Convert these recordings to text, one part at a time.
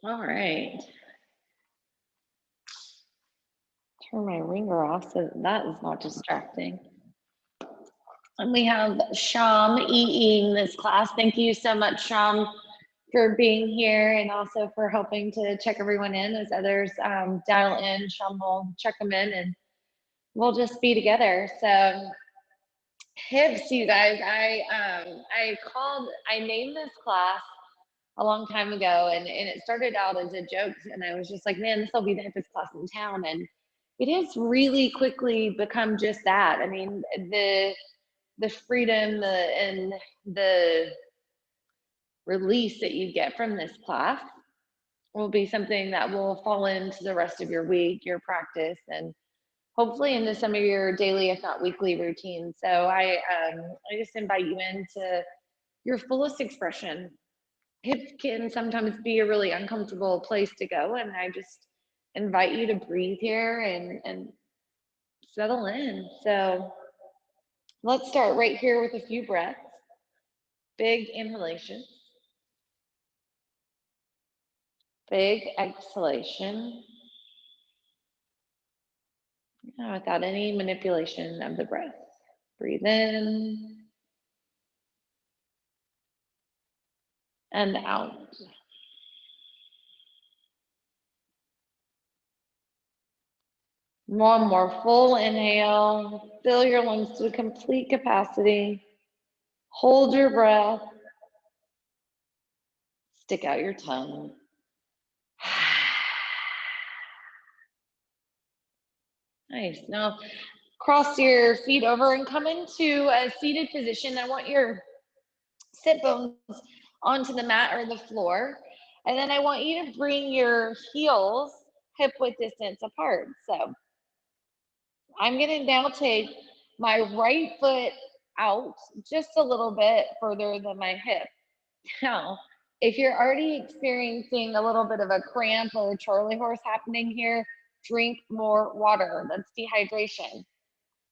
All right. Turn my ringer off so that is not distracting. And we have Sham EEing this class. Thank you so much, Sham, for being here and also for helping to check everyone in as others dial in. Sham will check them in and we'll just be together. So hips, you guys, I named this class a long time ago, and it started out as a joke, and I was just like, man, this will be the hippest class in town, and it has really quickly become just that. I mean, the freedom and the release that you get from this class will be something that will fall into the rest of your week, your practice, and hopefully into some of your daily, if not weekly, routines. So I just invite you into your fullest expression. Hips can sometimes be a really uncomfortable place to go, and I just invite you to breathe here and settle in. So let's start right here with a few breaths. Big inhalation, big exhalation, without any manipulation of the breath. Breathe in and out. One more full inhale. Fill your lungs to complete capacity. Hold your breath. Stick out your tongue. Nice. Now cross your feet over and come into a seated position. I want your sit bones onto the mat or the floor. And then I want you to bring your heels hip width distance apart. So I'm going to now take my right foot out just a little bit further than my hip. Now, if you're already experiencing a little bit of a cramp or a Charlie horse happening here, drink more water. That's dehydration.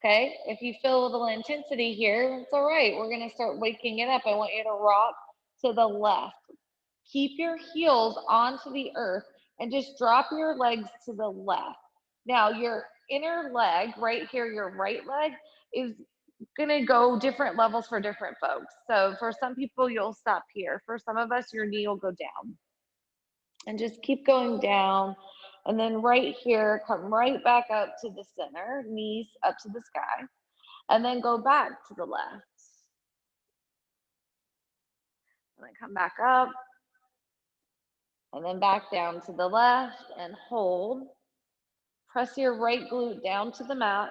Okay, if you feel a little intensity here, it's all right. We're going to start waking it up. I want you to rock to the left. Keep your heels onto the earth and just drop your legs to the left. Now, your inner leg, right here, your right leg, is going to go different levels for different folks. So, for some people, you'll stop here. For some of us, your knee will go down. And just keep going down. And then right here, come right back up to the center, knees up to the sky, and then go back to the left. And then come back up, and then back down to the left and hold. Press your right glute down to the mat.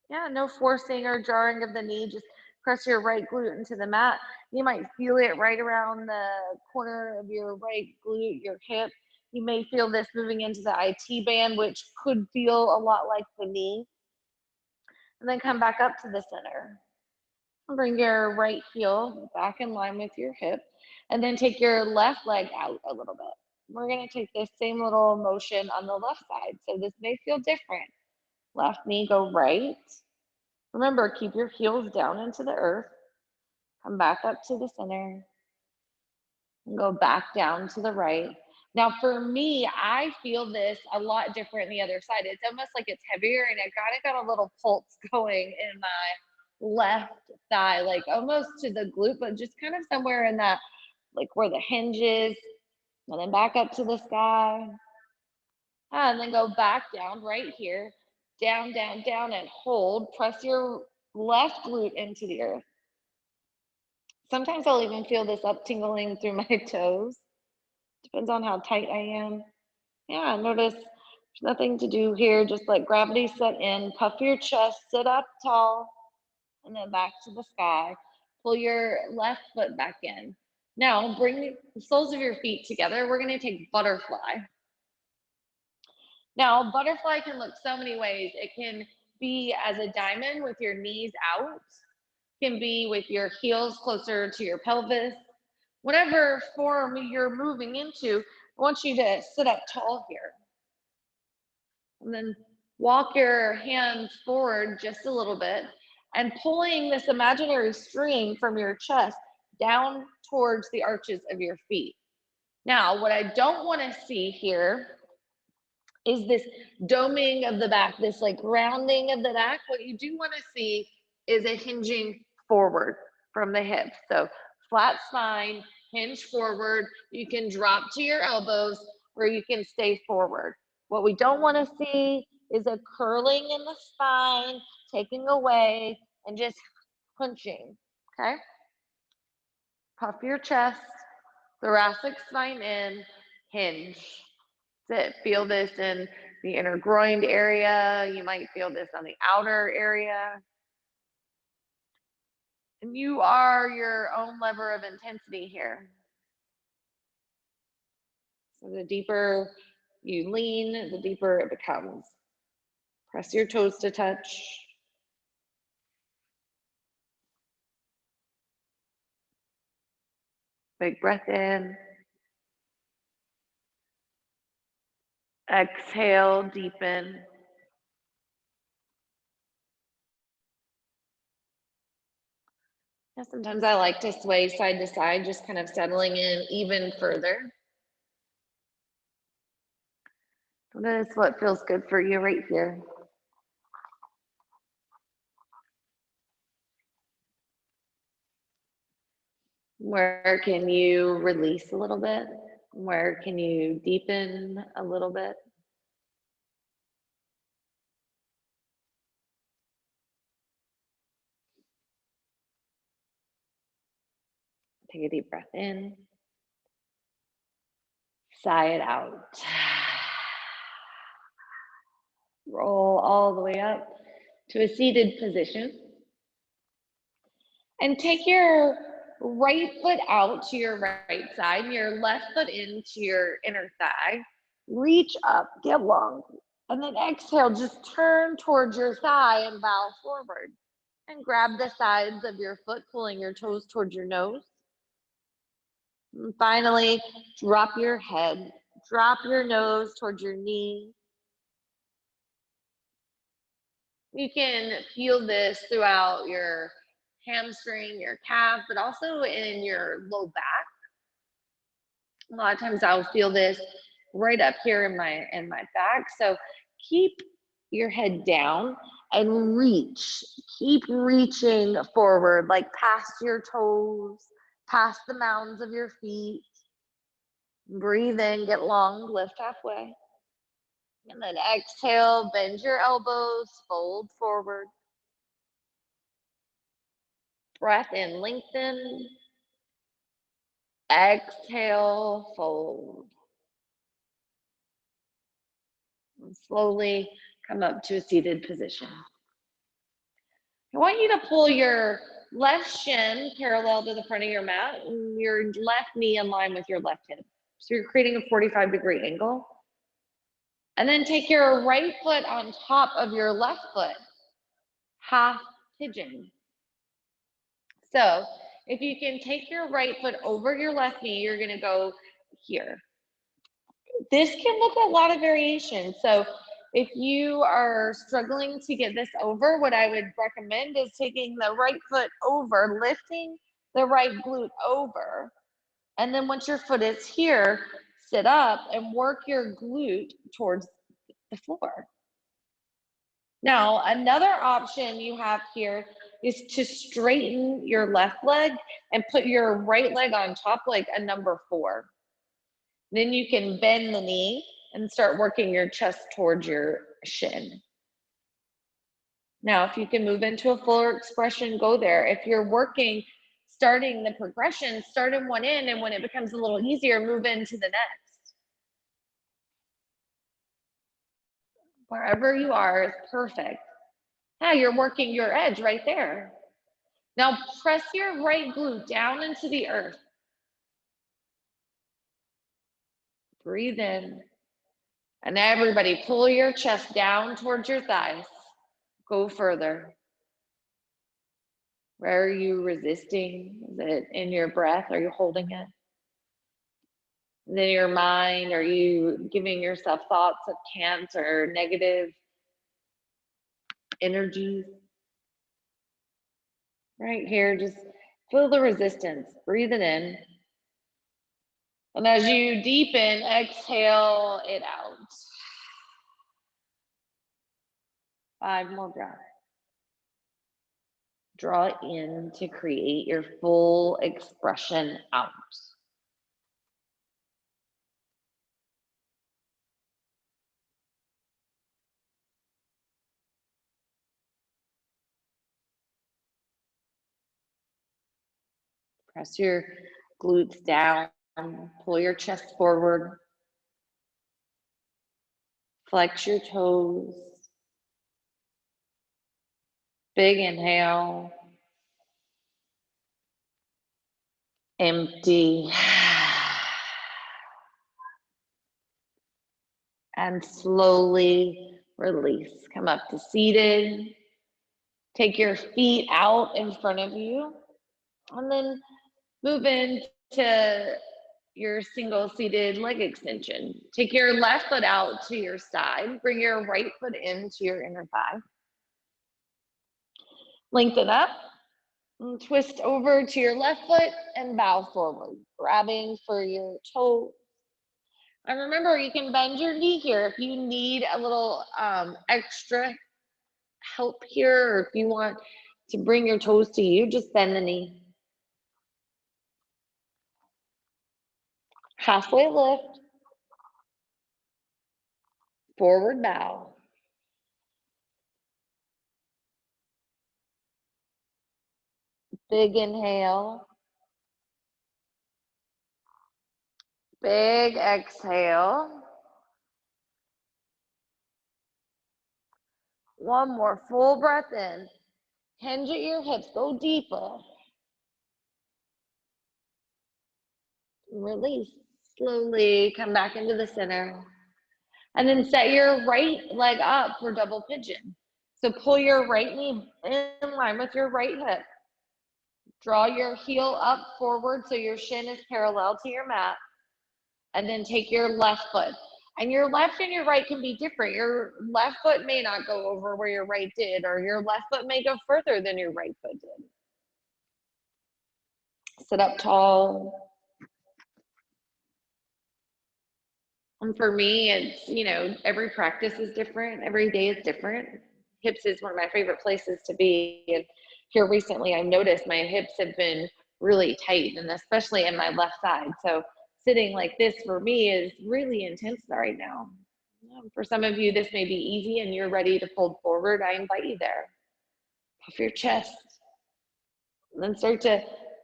Yeah, no forcing or jarring of the knee, just press your right glute into the mat. You might feel it right around the corner of your right glute, your hip. You may feel this moving into the IT band, which could feel a lot like the knee. And then come back up to the center. Bring your right heel back in line with your hip. And then take your left leg out a little bit. We're going to take this same little motion on the left side. So this may feel different. Left knee go right. Remember, keep your heels down into the earth. Come back up to the center. And go back down to the right. Now, for me, I feel this a lot different the other side. It's almost like it's heavier, and I kind of got a little pulse going in my left thigh, like almost to the glute, but just kind of somewhere in that, like where the hinge is. And then back up to the sky. And then go back down right here. Down, down, down, and hold. Press your left glute into the earth. Sometimes I'll even feel this up tingling through my toes. Depends on how tight I am. Yeah, notice there's nothing to do here. Just let gravity set in. Puff your chest, sit up tall, and then back to the sky. Pull your left foot back in. Now bring the soles of your feet together. We're going to take butterfly. Now, butterfly can look so many ways. It can be as a diamond with your knees out, can be with your heels closer to your pelvis. Whatever form you're moving into, I want you to sit up tall here. And then walk your hands forward just a little bit and pulling this imaginary string from your chest down towards the arches of your feet. Now, what I don't want to see here is this doming of the back, this like rounding of the back. What you do want to see is a hinging forward from the hips. So flat spine, hinge forward. You can drop to your elbows or you can stay forward. What we don't want to see is a curling in the spine, taking away and just hunching, okay? Puff your chest, thoracic spine in, hinge. That's it. Feel this in the inner groin area. You might feel this on the outer area. And you are your own lever of intensity here. So the deeper you lean, the deeper it becomes. Press your toes to touch. Big breath in. Exhale, deepen. Yeah, sometimes I like to sway side to side, just kind of settling in even further. Notice what feels good for you right here. Where can you release a little bit? Where can you deepen a little bit? Take a deep breath in. Sigh it out. Roll all the way up to a seated position. And take your right foot out to your right side and your left foot into your inner thigh. Reach up, get long, and then exhale, just turn towards your thigh and bow forward. And grab the sides of your foot, pulling your toes towards your nose. And finally, drop your head, drop your nose towards your knee. You can feel this throughout your hamstring, your calf, but also in your low back. A lot of times I'll feel this right up here in my back. So keep your head down and reach. Keep reaching forward, like past your toes, past the mounds of your feet. Breathe in, get long, lift halfway. And then exhale, bend your elbows, fold forward. Breath in, lengthen. Exhale, fold. And slowly come up to a seated position. I want you to pull your left shin parallel to the front of your mat and your left knee in line with your left hip. So you're creating a 45-degree angle. And then take your right foot on top of your left foot, half pigeon. So if you can take your right foot over your left knee, you're going to go here. This can look a lot of variation. So if you are struggling to get this over, what I would recommend is taking the right foot over, lifting the right glute over. And then once your foot is here, sit up and work your glute towards the floor. Now, another option you have here is to straighten your left leg and put your right leg on top like a number 4. Then you can bend the knee and start working your chest towards your shin. Now, if you can move into a fuller expression, go there. If you're working, starting the progression, start in one end, and when it becomes a little easier, move into the next. Wherever you are is perfect. Now you're working your edge right there. Now press your right glute down into the earth. Breathe in. And everybody pull your chest down towards your thighs. Go further. Where are you resisting? Is it in your breath? Are you holding it? And in your mind, are you giving yourself thoughts of cancer, negative energies? Right here, just feel the resistance. Breathe it in. And as you deepen, exhale it out. 5 more breaths. Draw it in to create your full expression out. Press your glutes down, pull your chest forward, flex your toes. Big inhale, empty, and slowly release. Come up to seated. Take your feet out in front of you, and then move into your single seated leg extension. Take your left foot out to your side. Bring your right foot into your inner thigh. Lengthen up. And twist over to your left foot and bow forward, grabbing for your toes. And remember, you can bend your knee here if you need a little extra help here, or if you want to bring your toes to you, just bend the knee. Halfway lift, forward bow. Big inhale. Big exhale. One more full breath in. Hinge at your hips, go deeper. Release. Slowly come back into the center. And then set your right leg up for double pigeon. So pull your right knee in line with your right hip. Draw your heel up forward so your shin is parallel to your mat. And then take your left foot. And your left and your right can be different. Your left foot may not go over where your right did, or your left foot may go further than your right foot did. Sit up tall. And for me, it's, every practice is different. Every day is different. Hips is one of my favorite places to be. And here recently, I've noticed my hips have been really tight, and especially in my left side. So sitting like this for me is really intense right now. For some of you, this may be easy and you're ready to fold forward. I invite you there. Puff your chest. And then start to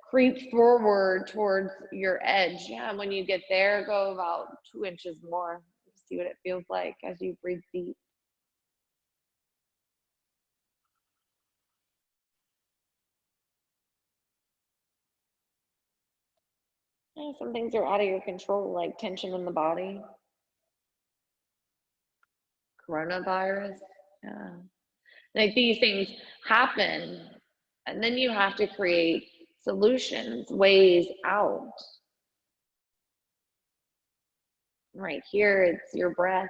creep forward towards your edge. Yeah, and when you get there, go about 2 inches more. See what it feels like as you breathe deep. Yeah, some things are out of your control, like tension in the body, coronavirus. Yeah. Like these things happen, and then you have to create solutions, ways out. Right here, it's your breath.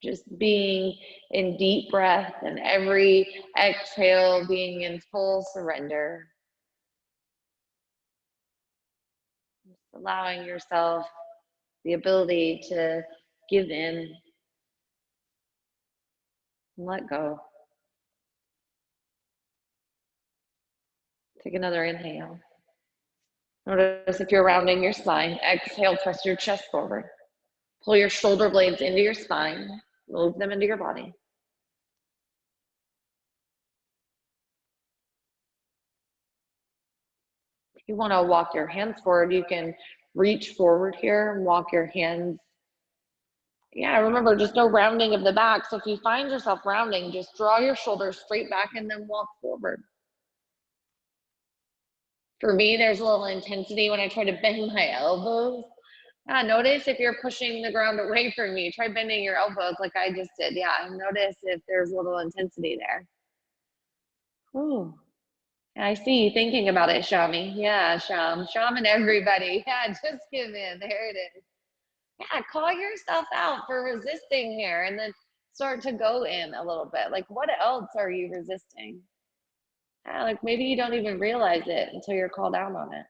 Just being in deep breath, and every exhale being in full surrender. Just allowing yourself the ability to give in and let go. Take another inhale. Notice if you're rounding your spine. Exhale, press your chest forward. Pull your shoulder blades into your spine. Move them into your body. If you want to walk your hands forward, you can reach forward here and walk your hands. Yeah, remember, just no rounding of the back. So if you find yourself rounding, just draw your shoulders straight back and then walk forward. For me, there's a little intensity when I try to bend my elbows. Notice if you're pushing the ground away from you. Try bending your elbows like I just did. Yeah, notice if there's a little intensity there. Ooh. I see you thinking about it, Shami. Yeah, Sham and everybody. Yeah, just give in. There it is. Yeah, call yourself out for resisting here, and then start to go in a little bit. Like, what else are you resisting? Yeah, like maybe you don't even realize it until you're called out on it.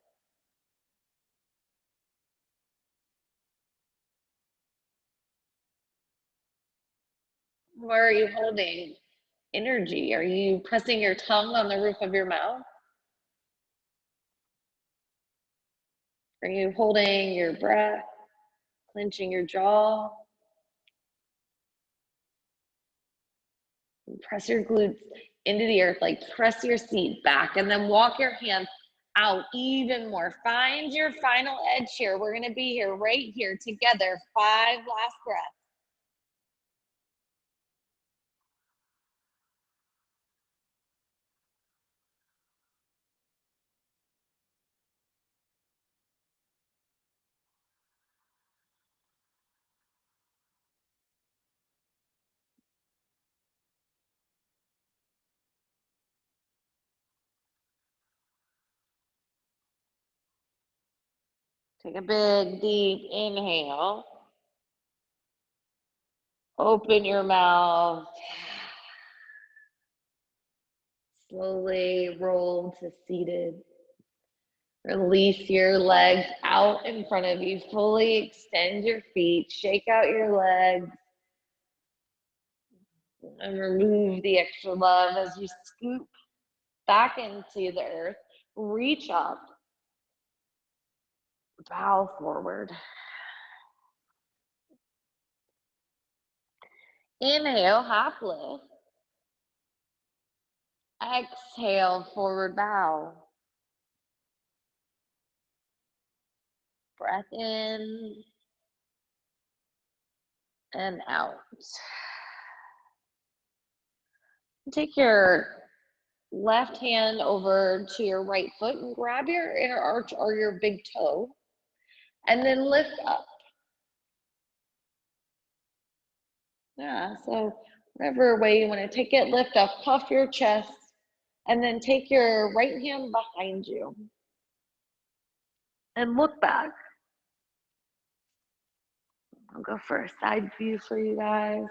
Or are you holding energy? Are you pressing your tongue on the roof of your mouth? Are you holding your breath, clenching your jaw? Press your glutes into the earth, like press your seat back, and then walk your hands out even more. Find your final edge here. We're going to be here, right here together. 5 last breaths. Take a big, deep inhale. Open your mouth. Slowly roll to seated. Release your legs out in front of you. Fully extend your feet. Shake out your legs. And remove the extra love as you scoop back into the earth. Reach up. Bow forward. Inhale, half lift. Exhale, forward bow. Breath in and out. Take your left hand over to your right foot and grab your inner arch or your big toe, and then lift up. Yeah, so whatever way you want to take it, lift up, puff your chest, and then take your right hand behind you and look back. I'll go for a side view for you guys.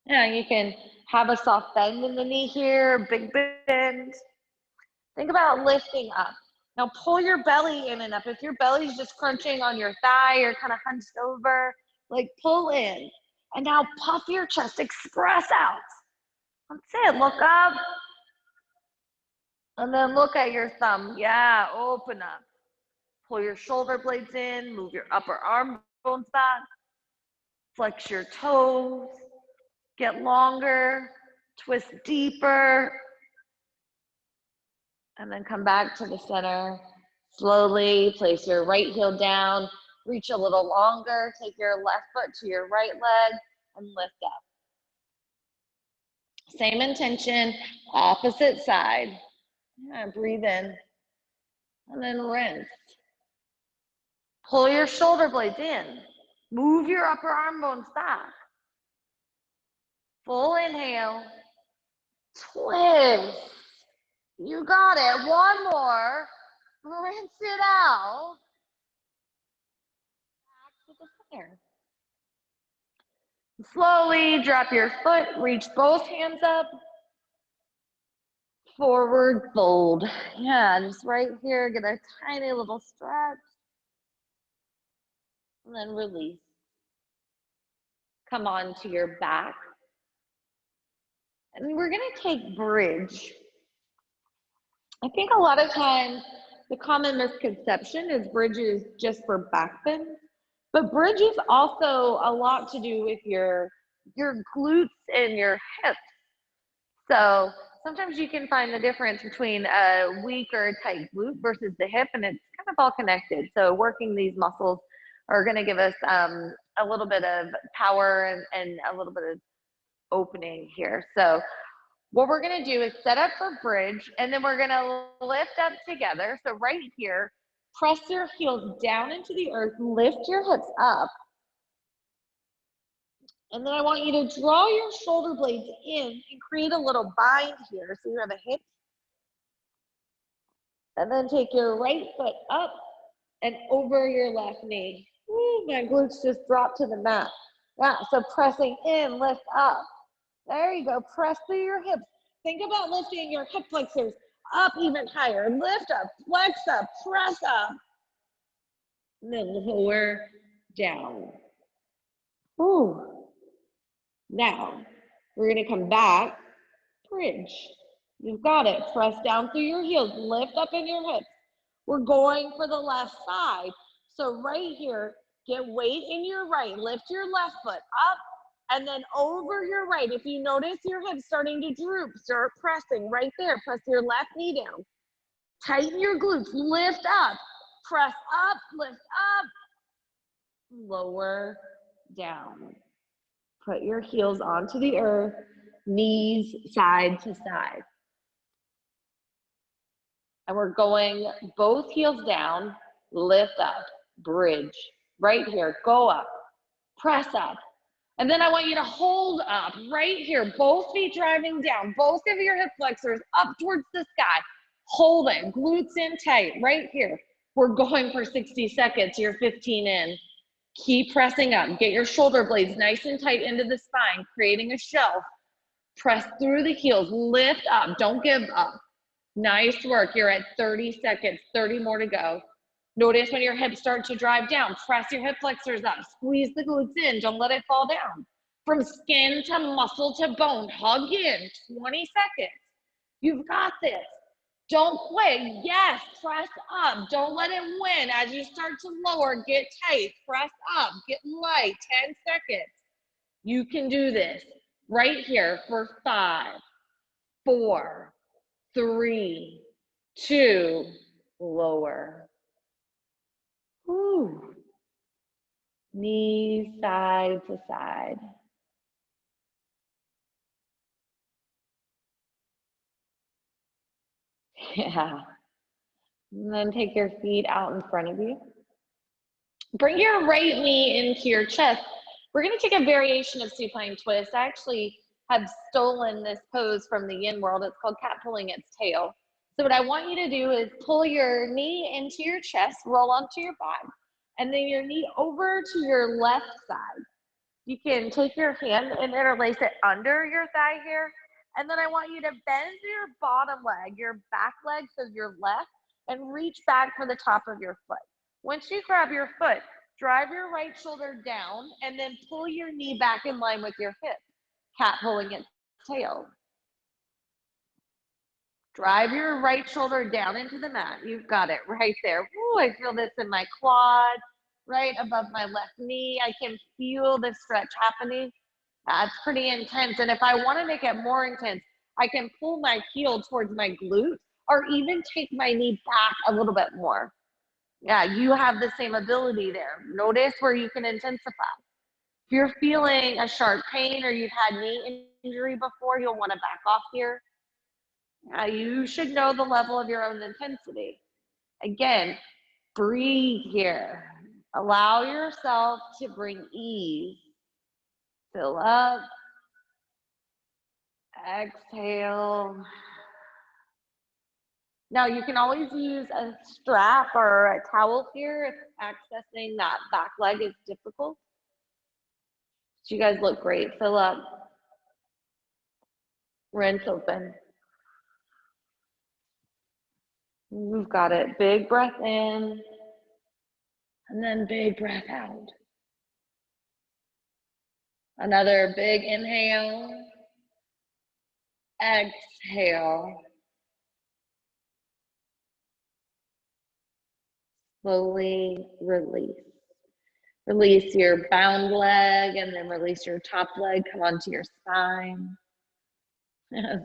Yeah, you can have a soft bend in the knee here, big bend. Think about lifting up. Now pull your belly in and up. If your belly's just crunching on your thigh or kind of hunched over, like pull in. And now puff your chest, express out. That's it, look up. And then look at your thumb. Yeah, open up. Pull your shoulder blades in, move your upper arm bones back. Flex your toes, get longer, twist deeper. And then come back to the center. Slowly place your right heel down, reach a little longer, take your left foot to your right leg and lift up. Same intention, opposite side. Yeah, breathe in and then rinse. Pull your shoulder blades in. Move your upper arm bones back. Full inhale. Twist. You got it. One more. Rinse it out. Back to the center. Slowly drop your foot, reach both hands up. Forward fold. Yeah, just right here, get a tiny little stretch. And then release. Come on to your back. And we're gonna take bridge. I think a lot of times the common misconception is bridge is just for back bend, but bridge is also a lot to do with your glutes and your hips. So sometimes you can find the difference between a weak or a tight glute versus the hip, and it's kind of all connected. So working these muscles are going to give us a little bit of power and a little bit of opening here. So what we're going to do is set up for bridge, and then we're going to lift up together. So right here, press your heels down into the earth, lift your hips up. And then I want you to draw your shoulder blades in and create a little bind here. So you have a hip. And then take your right foot up and over your left knee. Ooh, my glutes just dropped to the mat. Yeah, so pressing in, lift up. There you go, press through your hips. Think about lifting your hip flexors up even higher. Lift up, flex up, press up. And then lower down. Ooh. Now, we're gonna come back, bridge. You've got it. Press down through your heels, lift up in your hips. We're going for the left side. So right here, get weight in your right, lift your left foot up and then over your right. If you notice your hips starting to droop, start pressing right there. Press your left knee down. Tighten your glutes, lift up, press up, lift up, lower down. Put your heels onto the earth, knees side to side. And we're going both heels down, lift up, bridge. Right here, go up, press up. And then I want you to hold up right here, both feet driving down, both of your hip flexors up towards the sky. Hold it, glutes in tight, right here. We're going for 60 seconds, you're 15 in. Keep pressing up, get your shoulder blades nice and tight into the spine, creating a shelf. Press through the heels, lift up, don't give up. Nice work, you're at 30 seconds, 30 more to go. Notice when your hips start to drive down, press your hip flexors up, squeeze the glutes in, don't let it fall down. From skin to muscle to bone, hug in, 20 seconds. You've got this. Don't quit, yes, press up, don't let it win. As you start to lower, get tight, press up, get light, 10 seconds. You can do this right here for 5, 4, 3, 2, lower. Whew. Knees side to side. Yeah. And then take your feet out in front of you. Bring your right knee into your chest. We're going to take a variation of supine twist. I actually have stolen this pose from the yin world. It's called cat pulling its tail. So what I want you to do is pull your knee into your chest, roll onto your back, and then your knee over to your left side. You can take your hand and interlace it under your thigh here. And then I want you to bend your bottom leg, your back leg, so your left, and reach back for the top of your foot. Once you grab your foot, drive your right shoulder down and then pull your knee back in line with your hip. Cat pulling its tail. Drive your right shoulder down into the mat. You've got it right there. Ooh, I feel this in my quad, right above my left knee. I can feel the stretch happening. It's pretty intense. And if I want to make it more intense, I can pull my heel towards my glute or even take my knee back a little bit more. Yeah, you have the same ability there. Notice where you can intensify. If you're feeling a sharp pain or you've had knee injury before, you'll want to back off here. You should know the level of your own intensity. Again, breathe here. Allow yourself to bring ease. Fill up. Exhale. Now you can always use a strap or a towel here if accessing that back leg is difficult. You guys look great. Fill up. Rinse open. You've got it. Big breath in, and then big breath out. Another big inhale. Exhale. Slowly release. Release your bound leg and then release your top leg. Come onto your spine.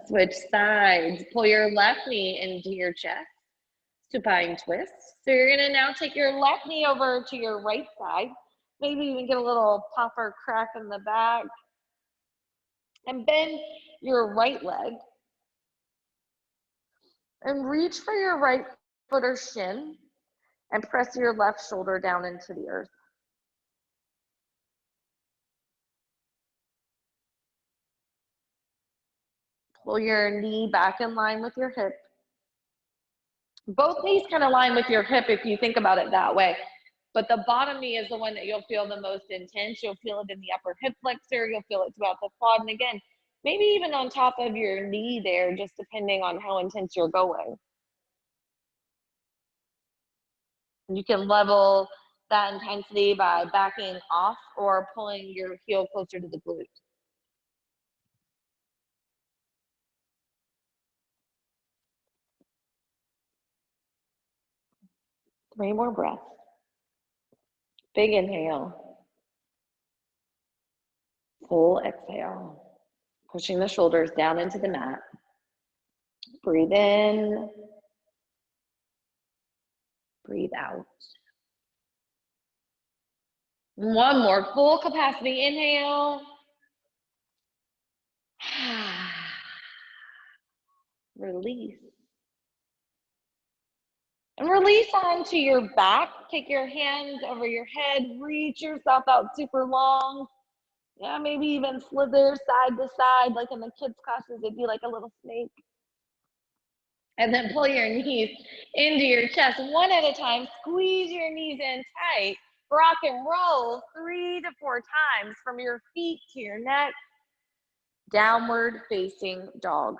Switch sides. Pull your left knee into your chest. Supine twist. So you're going to now take your left knee over to your right side. Maybe even get a little pop or crack in the back. And bend your right leg. And reach for your right foot or shin. And press your left shoulder down into the earth. Pull your knee back in line with your hip. Both knees kind of line with your hip if you think about it that way. But the bottom knee is the one that you'll feel the most intense. You'll feel it in the upper hip flexor. You'll feel it throughout the quad. And again, maybe even on top of your knee there, just depending on how intense you're going. You can level that intensity by backing off or pulling your heel closer to the glute. 3 more breaths. Big inhale. Full exhale. Pushing the shoulders down into the mat. Breathe in. Breathe out. One more full capacity inhale. Release. And release onto your back. Take your hands over your head. Reach yourself out super long. Yeah, maybe even slither side to side, like in the kids' classes, it'd be like a little snake. And then pull your knees into your chest one at a time. Squeeze your knees in tight. Rock and roll 3 to 4 times from your feet to your neck. Downward facing dog.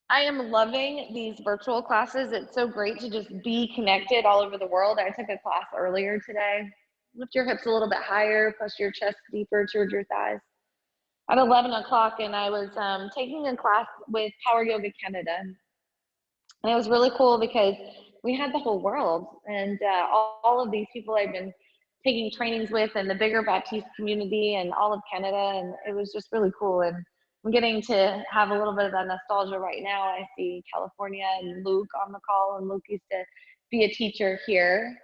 I am loving these virtual classes. It's so great to just be connected all over the world. I took a class earlier today. Lift your hips a little bit higher, push your chest deeper towards your thighs. At 11 o'clock, and I was taking a class with Power Yoga Canada. And it was really cool because we had the whole world and all of these people I've been taking trainings with and the bigger Baptiste community and all of Canada. And it was just really cool. And I'm getting to have a little bit of that nostalgia right now. I see California and Luke on the call, and Luke used to be a teacher here.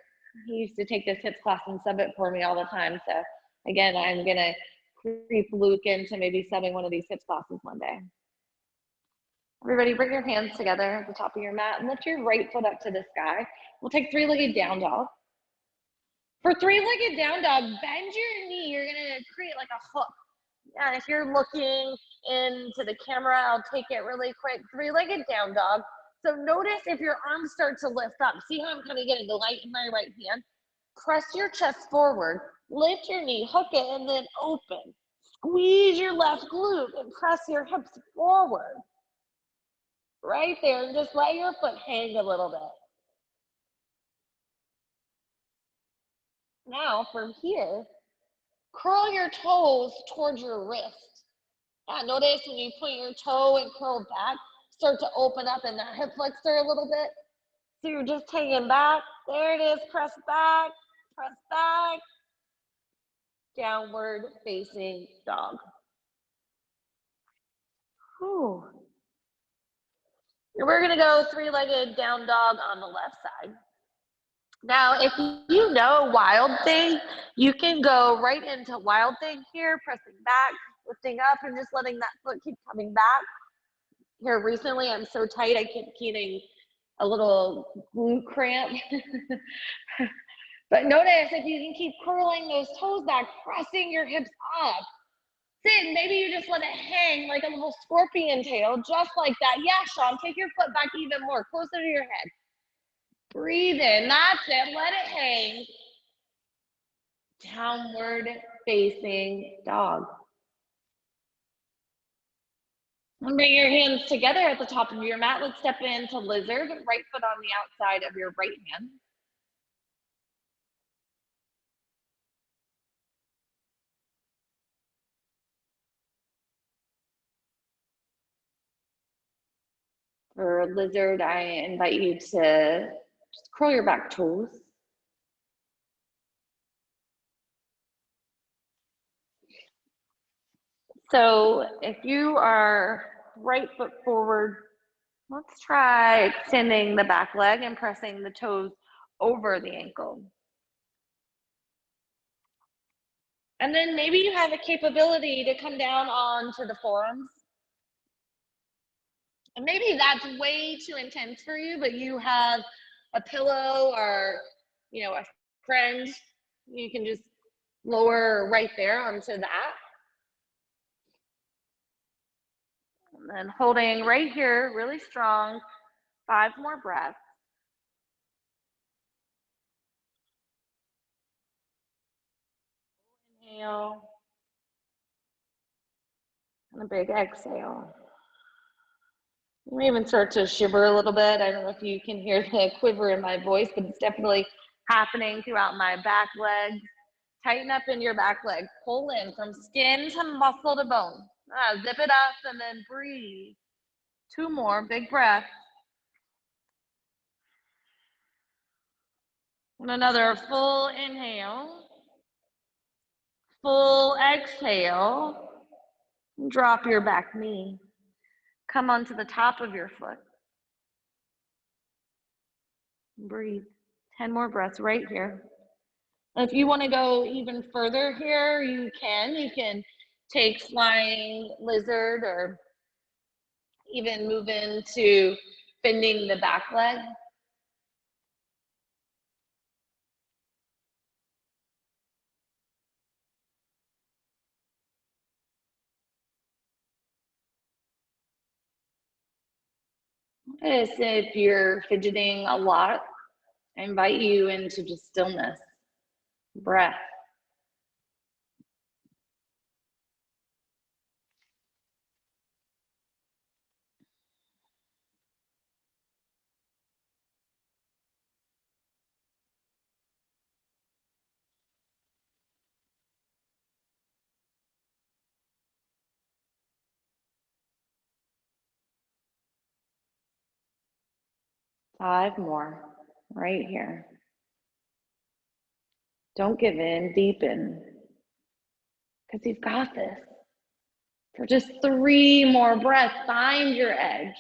He used to take this HIIT class and sub it for me all the time. So again, I'm going to creep Luke into maybe subbing one of these HIIT classes one day. Everybody bring your hands together at the top of your mat and lift your right foot up to the sky. We'll take 3-legged down dog. For 3-legged down dog, bend your knee. You're gonna create like a hook. And if you're looking into the camera, I'll take it really quick. 3-legged down dog. So notice if your arms start to lift up. See how I'm kind of getting the light in my right hand? Press your chest forward, lift your knee, hook it, and then open. Squeeze your left glute and press your hips forward. Right there, and just let your foot hang a little bit. Now from here, curl your toes towards your wrist. Notice when you point your toe and curl back, start to open up in that hip flexor a little bit. So you're just hanging back. There it is, press back, downward facing dog. Whew. We're gonna go 3-legged down dog on the left side. Now, if you know Wild Thing, you can go right into Wild Thing here, pressing back, lifting up, and just letting that foot keep coming back. Here recently, I'm so tight, I keep getting a little glute cramp. But notice if you can keep curling those toes back, pressing your hips up. Sit, maybe you just let it hang like a little scorpion tail, just like that. Yeah, Sean, take your foot back even more, closer to your head. Breathe in, that's it, let it hang. Downward facing dog. And bring your hands together at the top of your mat. Let's step into lizard, right foot on the outside of your right hand. For lizard, I invite you to just curl your back toes. So if you are right foot forward, let's try extending the back leg and pressing the toes over the ankle. And then maybe you have a capability to come down onto the forearms. And maybe that's way too intense for you, but you have a pillow or, a friend, you can just lower right there onto that. And then holding right here, really strong, 5 more breaths. Inhale. And a big exhale. You may even start to shiver a little bit. I don't know if you can hear the quiver in my voice, but it's definitely happening throughout my back legs. Tighten up in your back leg. Pull in from skin to muscle to bone. Zip it up and then breathe. 2 more, big breaths. And another full inhale. Full exhale. Drop your back knee. Come onto the top of your foot. Breathe. 10 more breaths right here. If you want to go even further here, you can. You can take flying lizard or even move into bending the back leg. Notice if you're fidgeting a lot, I invite you into just stillness, breath. Five more right here. Don't give in, deepen, because you've got this. For just 3 more breaths, find your edge.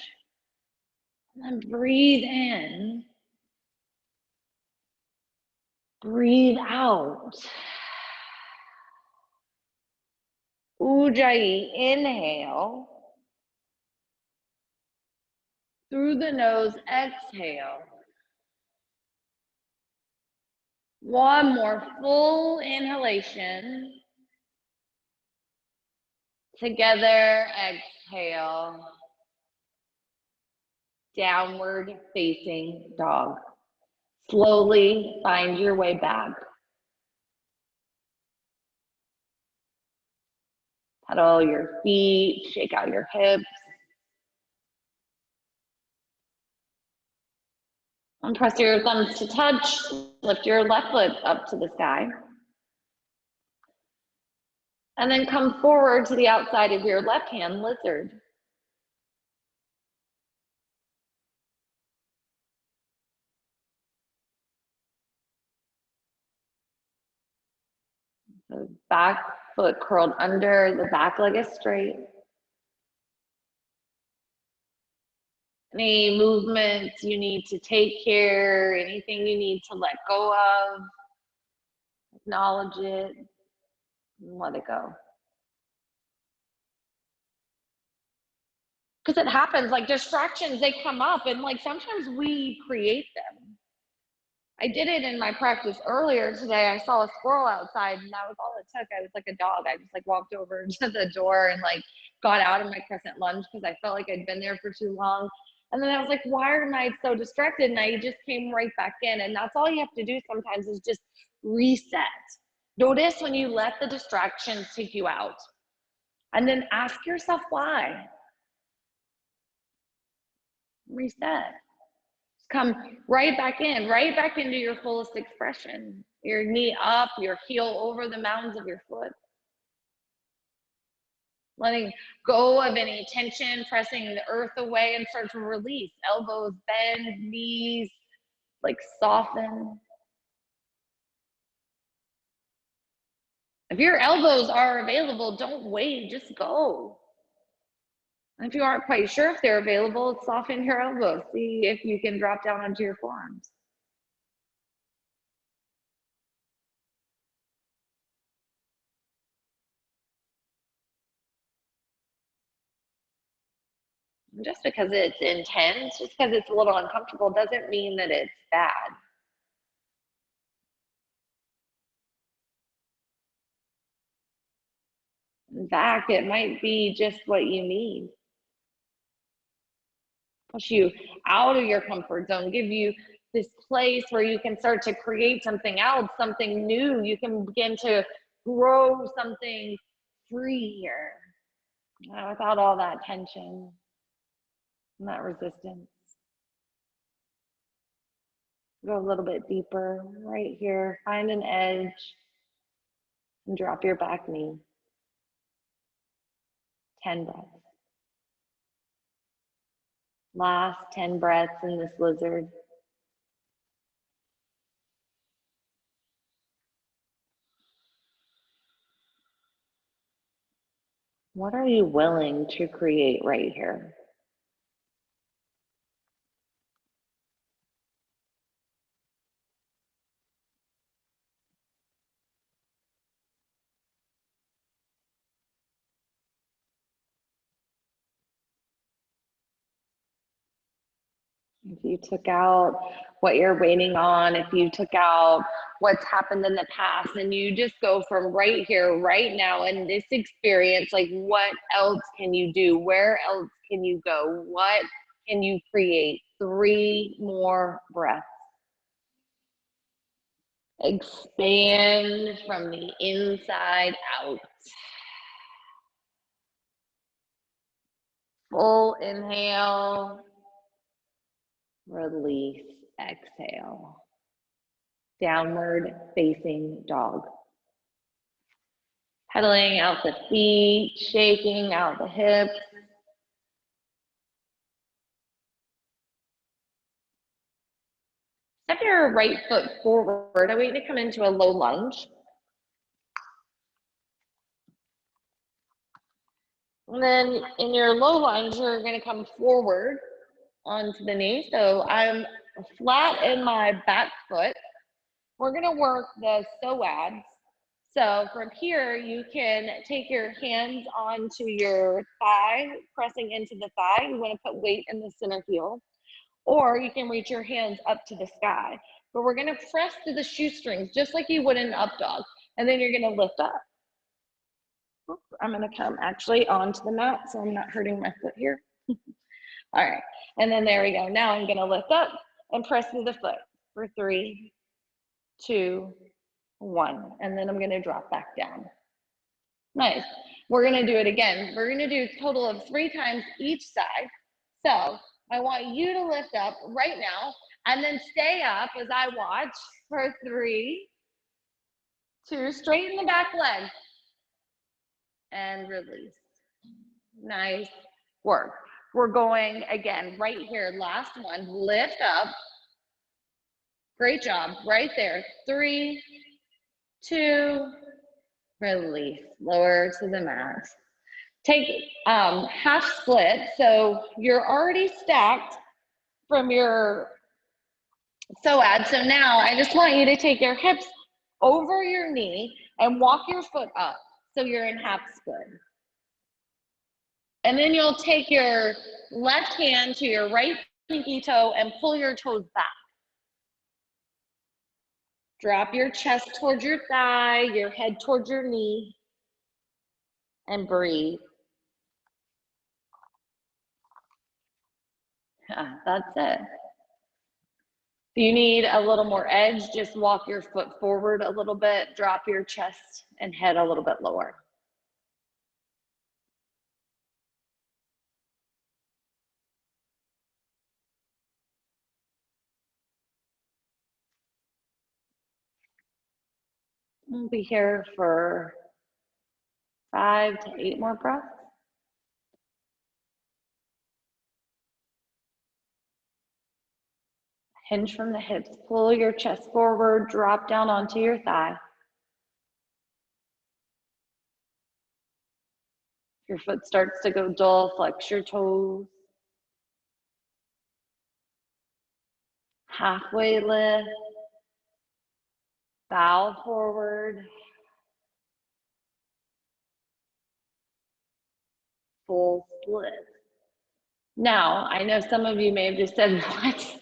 And then breathe in. Breathe out. Ujjayi, inhale. Through the nose, exhale. 1 more full inhalation. Together, exhale. Downward facing dog. Slowly find your way back. Pedal your feet, shake out your hips. And press your thumbs to touch. Lift your left foot up to the sky. And then come forward to the outside of your left hand, lizard. The back foot curled under, the back leg is straight. Any movements you need to take here, anything you need to let go of, acknowledge it, and let it go. Because it happens, like distractions, they come up and like sometimes we create them. I did it in my practice earlier today. I saw a squirrel outside and that was all it took. I was like a dog. I just like walked over to the door and like got out of my crescent lunge because I felt like I'd been there for too long. And then I was like, why am I so distracted? And I just came right back in. And that's all you have to do sometimes is just reset. Notice when you let the distractions take you out. And then ask yourself why. Reset. Come right back in, right back into your fullest expression. Your knee up, your heel over the mounds of your foot. Letting go of any tension, pressing the earth away and start to release. Elbows bend, knees like soften. If your elbows are available, don't wait, just go. And if you aren't quite sure if they're available, soften your elbows. See if you can drop down onto your forearms. Just because it's intense, just because it's a little uncomfortable, doesn't mean that it's bad. In fact, it might be just what you need. Push you out of your comfort zone, give you this place where you can start to create something else, something new. You can begin to grow something free here without all that tension. and that resistance. Go a little bit deeper right here. Find an edge and drop your back knee. 10 breaths. Last 10 breaths in this lizard. What are you willing to create right here? If you took out what you're waiting on, if you took out what's happened in the past, and you just go from right here, right now, in this experience, like what else can you do? Where else can you go? What can you create? 3 more breaths. Expand from the inside out. Full inhale. Release, exhale. Downward facing dog. Pedaling out the feet, shaking out the hips. Step your right foot forward. I want you to come into a low lunge. And then in your low lunge, you're going to come forward onto the knee. So I'm flat in my back foot. We're going to work the psoas. So from here, you can take your hands onto your thigh, pressing into the thigh. You want to put weight in the center heel. Or you can reach your hands up to the sky. But we're going to press to the shoestrings, just like you would in an up dog. And then you're going to lift up. I'm going to come actually onto the mat so I'm not hurting my foot here. All right. And then there we go. Now I'm going to lift up and press through the foot for 3, 2, 1. And then I'm going to drop back down. Nice. We're going to do it again. We're going to do a total of 3 times each side. So I want you to lift up right now and then stay up as I watch for 3, 2, straighten the back leg and release. Nice work. We're going again right here. Last one, lift up. Great job right there. 3, 2, release. Lower to the mat. Take half split. So you're already stacked from your psoas. So now I just want you to take your hips over your knee and walk your foot up. So you're in half split. And then you'll take your left hand to your right pinky toe and pull your toes back. Drop your chest towards your thigh, your head towards your knee, and breathe. That's it. If you need a little more edge, just walk your foot forward a little bit, drop your chest and head a little bit lower. We'll be here for 5 to 8 more breaths. Hinge from the hips, pull your chest forward, drop down onto your thigh. If your foot starts to go dull, flex your toes. Halfway lift, bow forward. Full split. Now, I know some of you may have just said, what?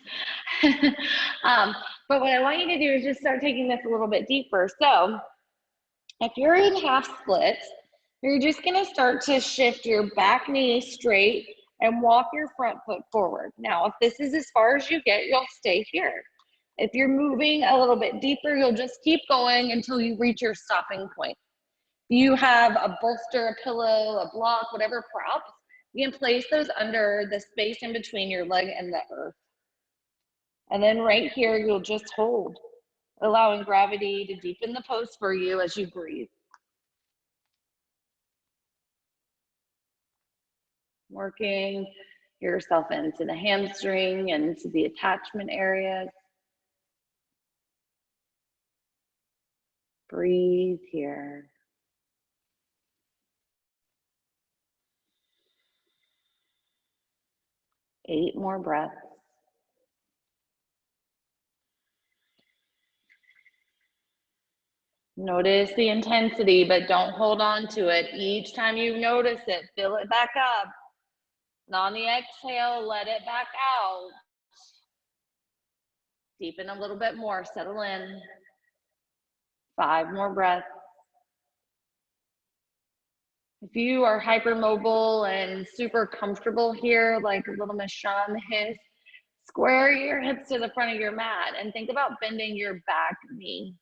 But what I want you to do is just start taking this a little bit deeper. So if you're in half splits, you're just going to start to shift your back knee straight and walk your front foot forward. Now, if this is as far as you get, you'll stay here. If you're moving a little bit deeper, you'll just keep going until you reach your stopping point. You have a bolster, a pillow, a block, whatever props, You can place those under the space in between your leg and the earth. And then right here, you'll just hold, allowing gravity to deepen the pose for you as you breathe. Working yourself into the hamstring and into the attachment areas. Breathe here. Eight more breaths. Notice the intensity, but don't hold on to it. Each time you notice it, fill it back up. And on the exhale, let it back out. Deepen a little bit more, settle in. 5 more breaths. If you are hypermobile and super comfortable here, like little Miss Shawn Hiss, square your hips to the front of your mat and think about bending your back knee.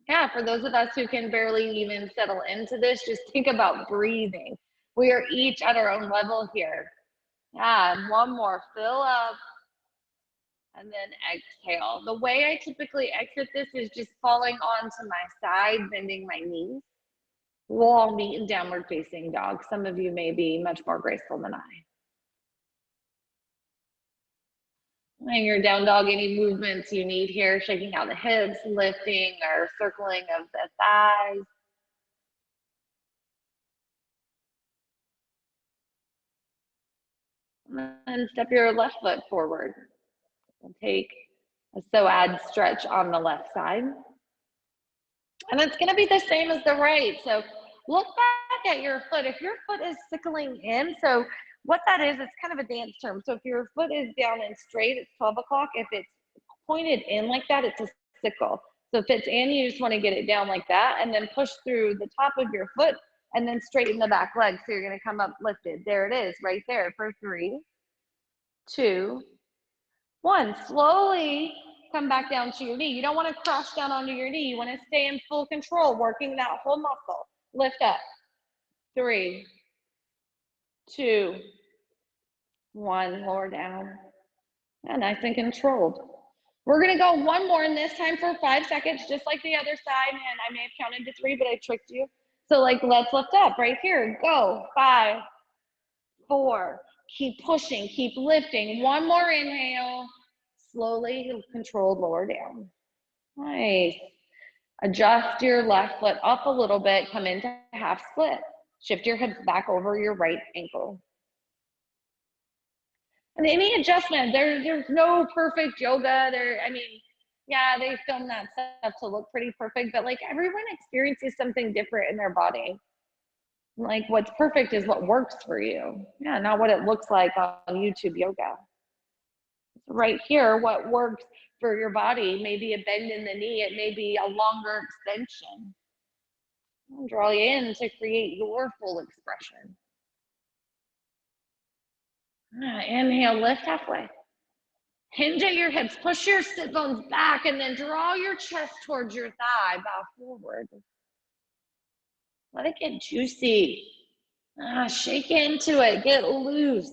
Yeah, for those of us who can barely even settle into this, just think about breathing. We are each at our own level here. Yeah, one more, fill up, and then exhale. The way I typically exit this is just falling onto my side, bending my knees. We'll all meet in downward facing dog. Some of you may be much more graceful than I. When you're down dog, any movements you need here, shaking out the hips, lifting or circling of the thighs. And then step your left foot forward and take a psoas stretch on the left side. And it's gonna be the same as the right. So look back at your foot. If your foot is sickling in, so what that is, it's kind of a dance term. So if your foot is down and straight, it's 12 o'clock. If it's pointed in like that, it's a sickle. So if it's in, you just want to get it down like that and then push through the top of your foot and then straighten the back leg. So you're going to come up lifted. There it is right there for 3, 2, 1. Slowly come back down to your knee. You don't want to crash down onto your knee. You want to stay in full control, working that whole muscle. Lift up. 3, 2, 1, lower down. Yeah, nice and controlled. We're gonna go one more, and this time for 5 seconds, just like the other side. And I may have counted to 3, but I tricked you. So like, let's lift up right here. Go, 5, 4, keep pushing, keep lifting. One more inhale, slowly, controlled, lower down. Nice. Adjust your left foot up a little bit, come into half split. Shift your hips back over your right ankle. And any adjustment, there's no perfect yoga. Yeah, they film that stuff to look pretty perfect, but like everyone experiences something different in their body. Like what's perfect is what works for you. Yeah, not what it looks like on YouTube yoga. Right here, what works for your body may be a bend in the knee. It may be a longer extension. I'll draw you in to create your full expression. Inhale, lift halfway. Hinge at your hips, push your sit bones back, and then draw your chest towards your thigh, bow forward. Let it get juicy. Shake into it, get loose.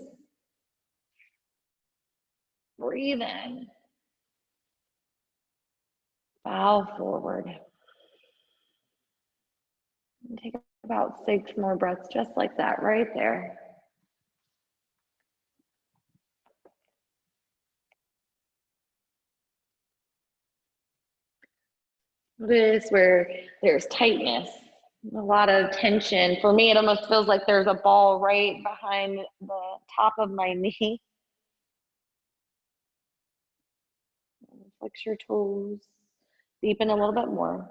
Breathe in. Bow forward. And take about 6 more breaths, just like that, right there. This is where there's tightness, a lot of tension. For me, it almost feels like there's a ball right behind the top of my knee. Flex your toes, deepen a little bit more.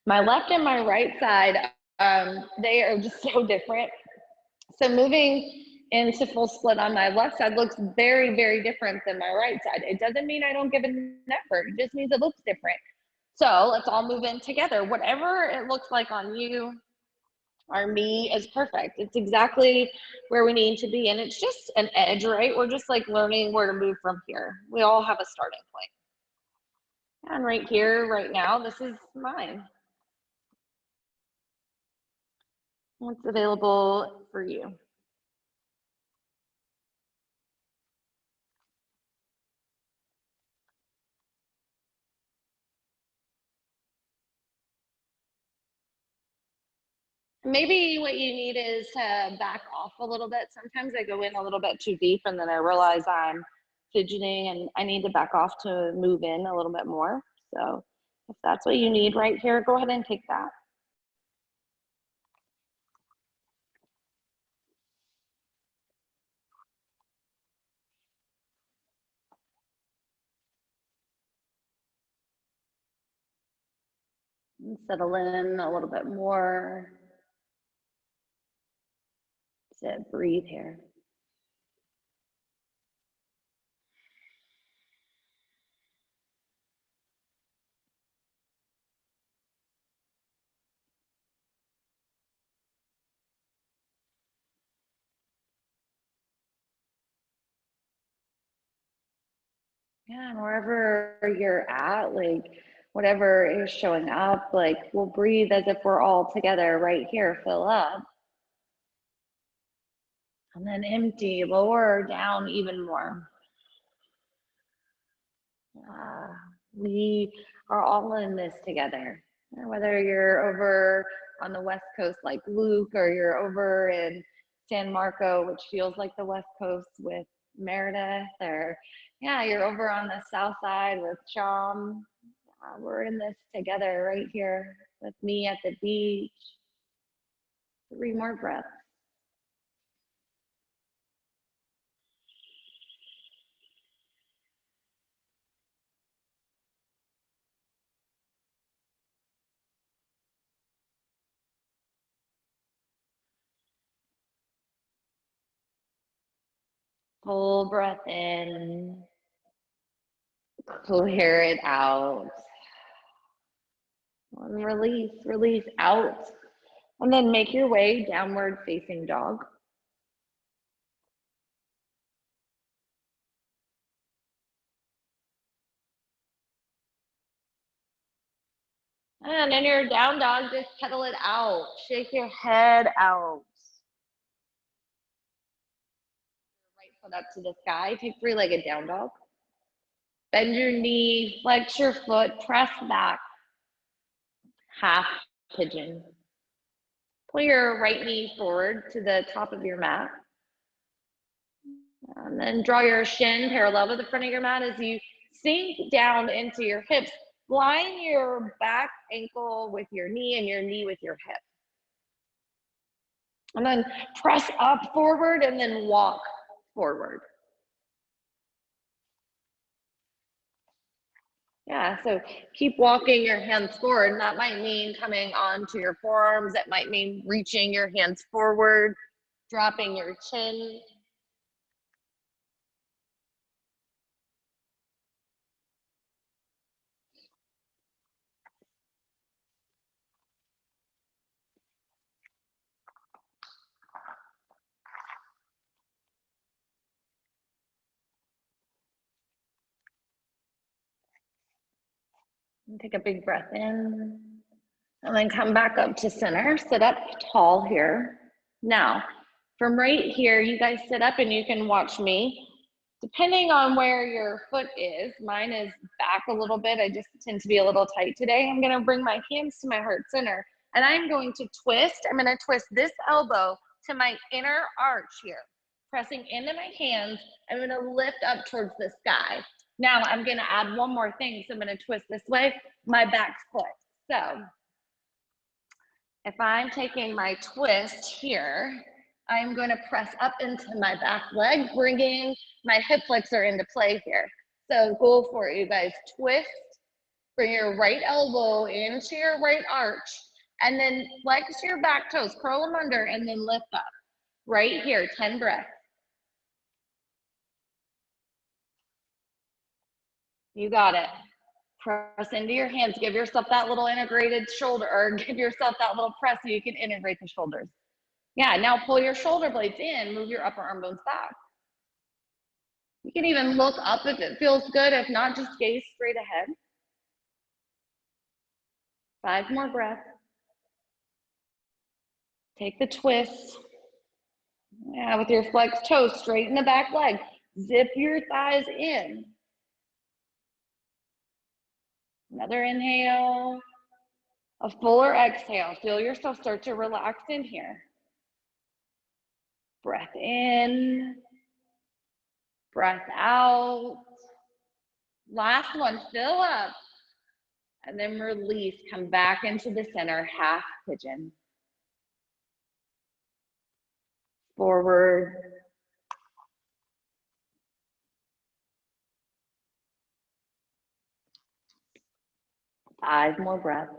My left and my right side, they are just so different. So moving into full split on my left side looks very, very different than my right side. It doesn't mean I don't give an effort. It just means it looks different. So let's all move in together. Whatever it looks like on you, Our knee is perfect. It's exactly where we need to be. And it's just an edge, right? We're just like learning where to move from here. We all have a starting point. And right here, right now, this is mine. What's available for you? Maybe what you need is to back off a little bit. Sometimes I go in a little bit too deep and then I realize I'm fidgeting and I need to back off to move in a little bit more. So if that's what you need right here, go ahead and take that. And settle in a little bit more. Sit, breathe here. Yeah, and wherever you're at, like whatever is showing up, like we'll breathe as if we're all together right here, fill up. And then empty, lower down even more. We are all in this together. Whether you're over on the West Coast like Luke, or you're over in San Marco, which feels like the West Coast with Meredith, or yeah, you're over on the South Side with Sham. We're in this together right here with me at the beach. 3 more breaths. Full breath in, clear it out, and release out. And then make your way downward facing dog. And in your down dog, just pedal it out. Shake your head out. Right foot up to the sky. Take 3-legged down dog. Bend your knee, flex your foot, press back. Half pigeon. Pull your right knee forward to the top of your mat. And then draw your shin parallel to the front of your mat as you sink down into your hips. Line your back ankle with your knee and your knee with your hip. And then press up forward and then walk forward. Yeah, so keep walking your hands forward. And that might mean coming onto your forearms. That might mean reaching your hands forward, dropping your chin. And take a big breath in. And then come back up to center. Sit up tall here. Now, from right here, you guys sit up and you can watch me. Depending on where your foot is, mine is back a little bit. I just tend to be a little tight today. I'm going to bring my hands to my heart center, and I'm going to twist. I'm going to twist this elbow to my inner arch here, pressing into my hands. I'm going to lift up towards the sky. Now I'm going to add one more thing. So I'm going to twist this way, my back foot. So if I'm taking my twist here, I'm going to press up into my back leg, bringing my hip flexor into play here. So go for it, you guys. Twist, bring your right elbow into your right arch, and then flex your back toes, curl them under, and then lift up. Right here, 10 breaths. You got it. Press into your hands. Give yourself that little integrated shoulder, or give yourself that little press so you can integrate the shoulders. Yeah, now pull your shoulder blades in, move your upper arm bones back. You can even look up if it feels good. If not, just gaze straight ahead. 5 more breaths. Take the twist. Yeah, with your flexed toes, straighten the back leg. Zip your thighs in. Another inhale. A fuller exhale. Feel yourself start to relax in here. Breath in. Breath out. Last one, fill up. And then release. Come back into the center, half pigeon. Forward. Five more breaths.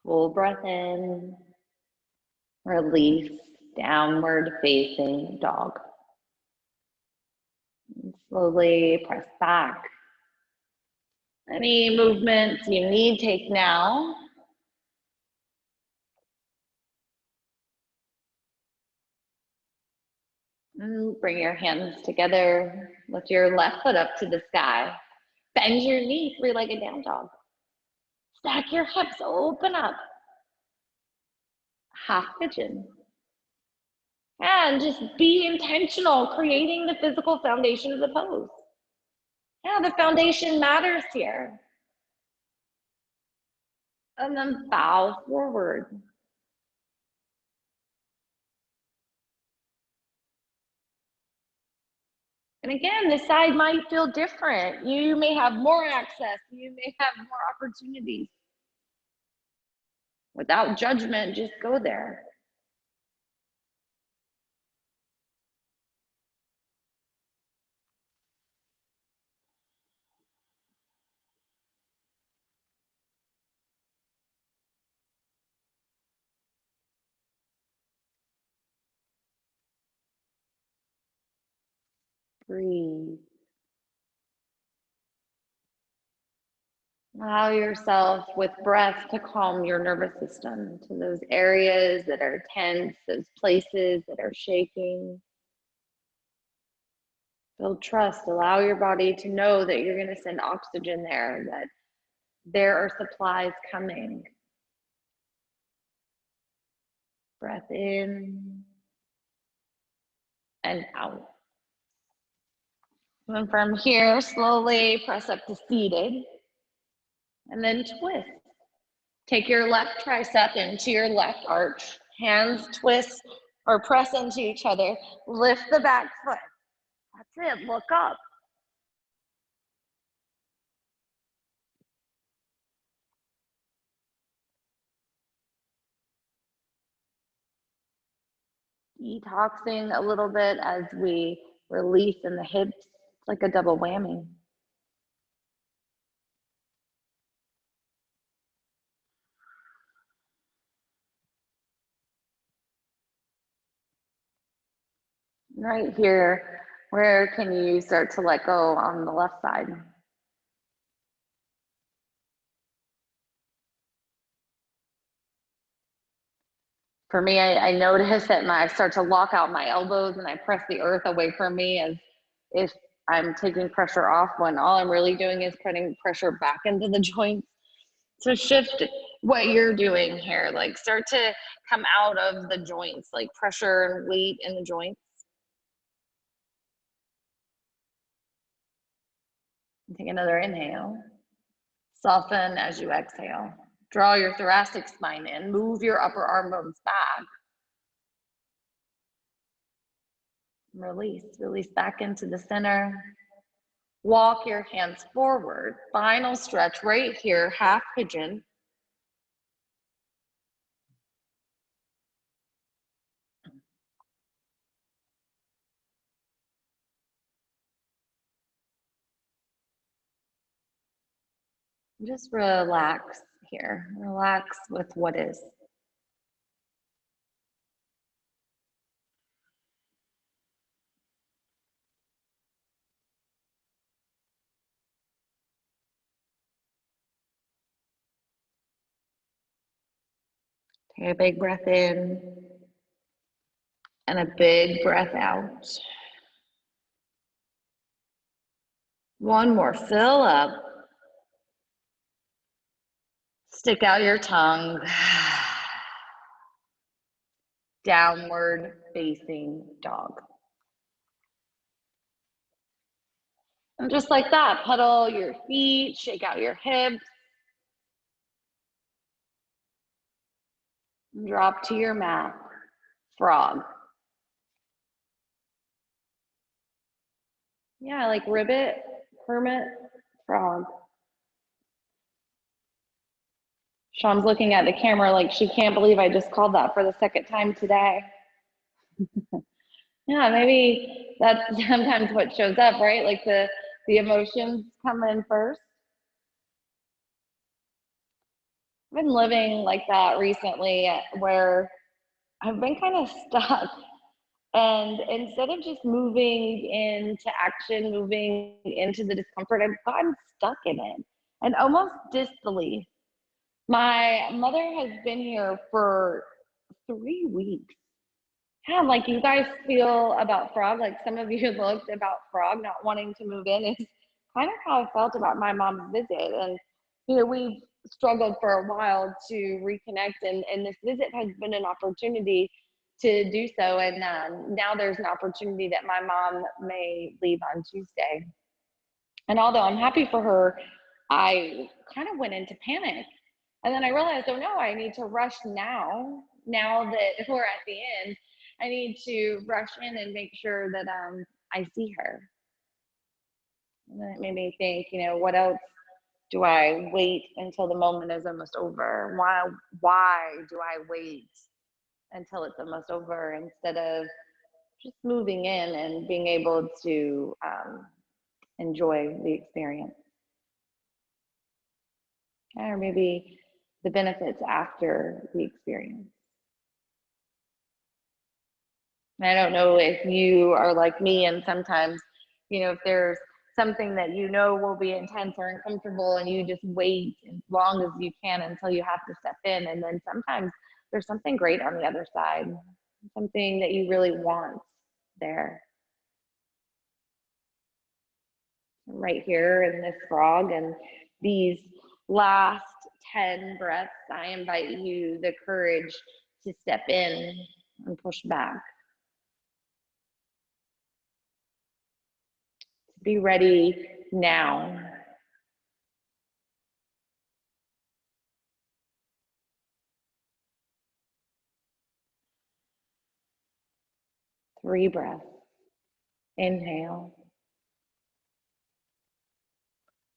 Full breath in. Release. Downward facing dog. And slowly press back. Any movements you need, take now. And bring your hands together. Lift your left foot up to the sky. Bend your knee, three-legged down dog. Stack your hips, open up. Half pigeon. And just be intentional, creating the physical foundation of the pose. Yeah, the foundation matters here. And then bow forward. And again, this side might feel different. You may have more access. You may have more opportunities. Without judgment, just go there. Breathe. Allow yourself with breath to calm your nervous system to those areas that are tense, those places that are shaking. Build trust. Allow your body to know that you're going to send oxygen there, that there are supplies coming. Breath in and out. And from here, slowly press up to seated. And then twist. Take your left tricep into your left arch. Hands twist or press into each other. Lift the back foot. That's it. Look up. Detoxing a little bit as we release in the hips. It's like a double whammy. Right here, where can you start to let go on the left side? For me, I notice that I start to lock out my elbows and I press the earth away from me as if I'm taking pressure off, when all I'm really doing is putting pressure back into the joints. So shift what you're doing here, like start to come out of the joints, like pressure and weight in the joints. Take another inhale. Soften as you exhale. Draw your thoracic spine in. Move your upper arm bones back. Release. Release back into the center. Walk your hands forward. Final stretch right here, half pigeon. Just relax here. Relax with what is. Take a big breath in and a big breath out. One more, fill up. Stick out your tongue. Downward facing dog. And just like that, pedal your feet, shake out your hips. Drop to your mat, frog. Yeah, like ribbit, hermit, frog. Sean's looking at the camera like she can't believe I just called that for the second time today. Yeah, maybe that's sometimes what shows up, right? Like the emotions come in first. I've been living like that recently where I've been kind of stuck. And instead of just moving into action, moving into the discomfort, I've gotten stuck in it and almost disbelief. My mother has been here for 3 weeks. Yeah, like you guys feel about Frog, like some of you looked about Frog not wanting to move in. It's kind of how I felt about my mom's visit. And, we've struggled for a while to reconnect, and this visit has been an opportunity to do so. And now there's an opportunity that my mom may leave on Tuesday. And although I'm happy for her, I kind of went into panic. And then I realized, oh no, I need to rush now that we're at the end. I need to rush in and make sure that I see her. And then it made me think, what else do I wait until the moment is almost over? Why do I wait until it's almost over instead of just moving in and being able to enjoy the experience? Or maybe the benefits after the experience. And I don't know if you are like me, and sometimes, if there's something that will be intense or uncomfortable, and you just wait as long as you can until you have to step in. And then sometimes there's something great on the other side, something that you really want there. Right here in this frog and these last 10 breaths, I invite you the courage to step in and push back. Be ready now. Three breaths. Inhale.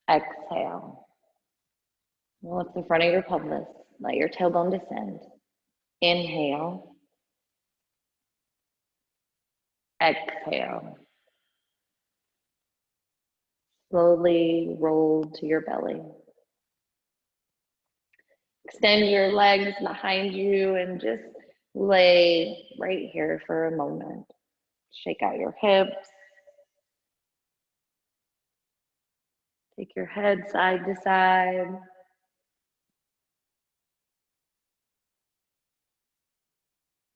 Exhale. Lift the front of your pelvis. Let your tailbone descend. Inhale. Exhale. Slowly roll to your belly. Extend your legs behind you and just lay right here for a moment. Shake out your hips. Take your head side to side.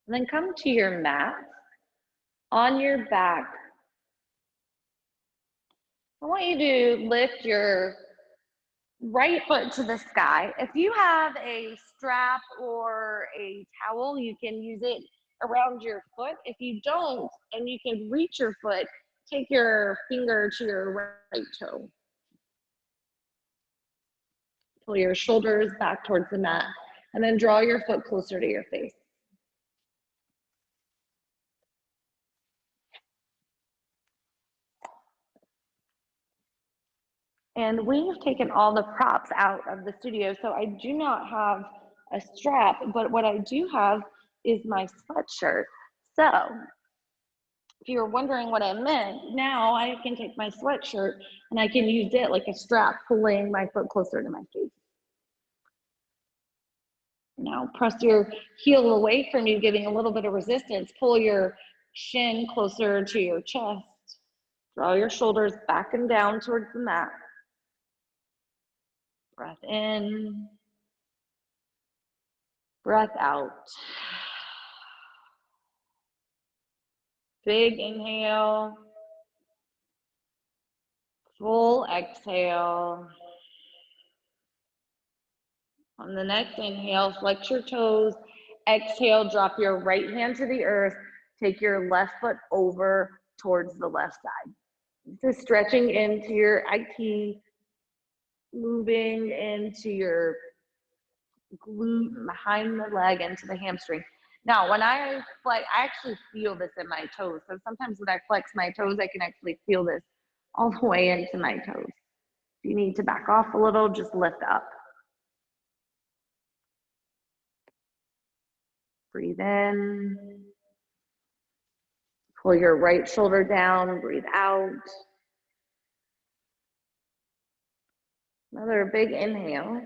And then come to your mat. On your back, I want you to lift your right foot to the sky. If you have a strap or a towel, you can use it around your foot. If you don't, and you can reach your foot, take your finger to your right toe. Pull your shoulders back towards the mat, and then draw your foot closer to your face. And we've taken all the props out of the studio, so I do not have a strap, but what I do have is my sweatshirt. So you're wondering what I meant, now I can take my sweatshirt and I can use it like a strap, pulling my foot closer to my face. Now press your heel away from you, giving a little bit of resistance. Pull your shin closer to your chest. Draw your shoulders back and down towards the mat. Breath in, breath out. Big inhale, full exhale. On the next inhale, flex your toes. Exhale, drop your right hand to the earth. Take your left foot over towards the left side. This is stretching into your IT, moving into your glute behind the leg into the hamstring. Now, when I flex, I actually feel this in my toes. So sometimes when I flex my toes, I can actually feel this all the way into my toes. If you need to back off a little, just lift up. Breathe in. Pull your right shoulder down, breathe out. Another big inhale.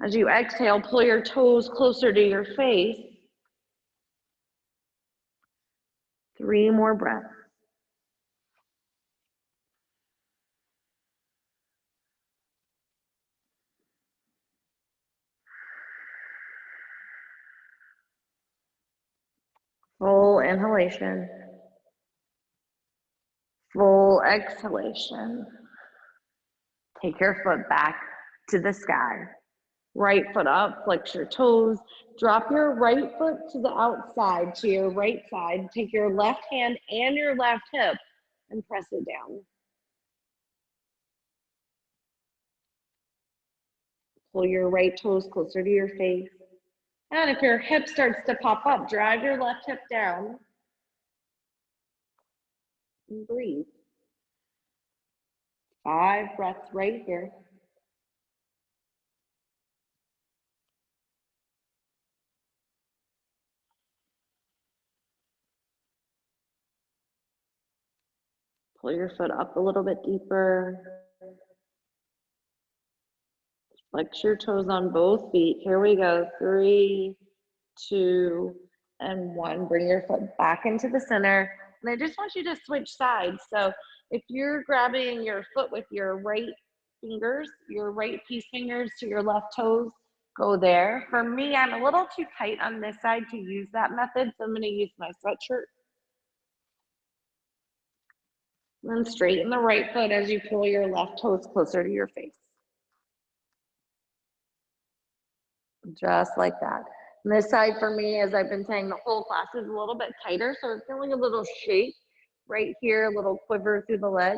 As you exhale, pull your toes closer to your face. 3 more breaths. Full inhalation. Full exhalation. Take your foot back to the sky. Right foot up, flex your toes. Drop your right foot to the outside, to your right side. Take your left hand and your left hip and press it down. Pull your right toes closer to your face. And if your hip starts to pop up, drive your left hip down. And breathe. 5 breaths right here. Pull your foot up a little bit deeper. Flex your toes on both feet. Here we go. 3, 2, and 1. Bring your foot back into the center. And I just want you to switch sides. So if you're grabbing your foot with your right fingers, your right peace fingers to your left toes, go there. For me, I'm a little too tight on this side to use that method, so I'm going to use my sweatshirt. And then straighten the right foot as you pull your left toes closer to your face. Just like that. And this side for me, as I've been saying, the whole class is a little bit tighter, so it's feeling a little shake right here, a little quiver through the leg.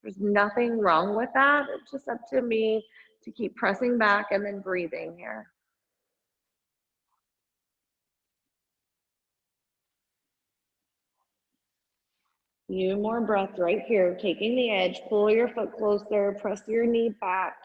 There's nothing wrong with that. It's just up to me to keep pressing back and then breathing here. Few more breaths right here, taking the edge, pull your foot closer, press your knee back.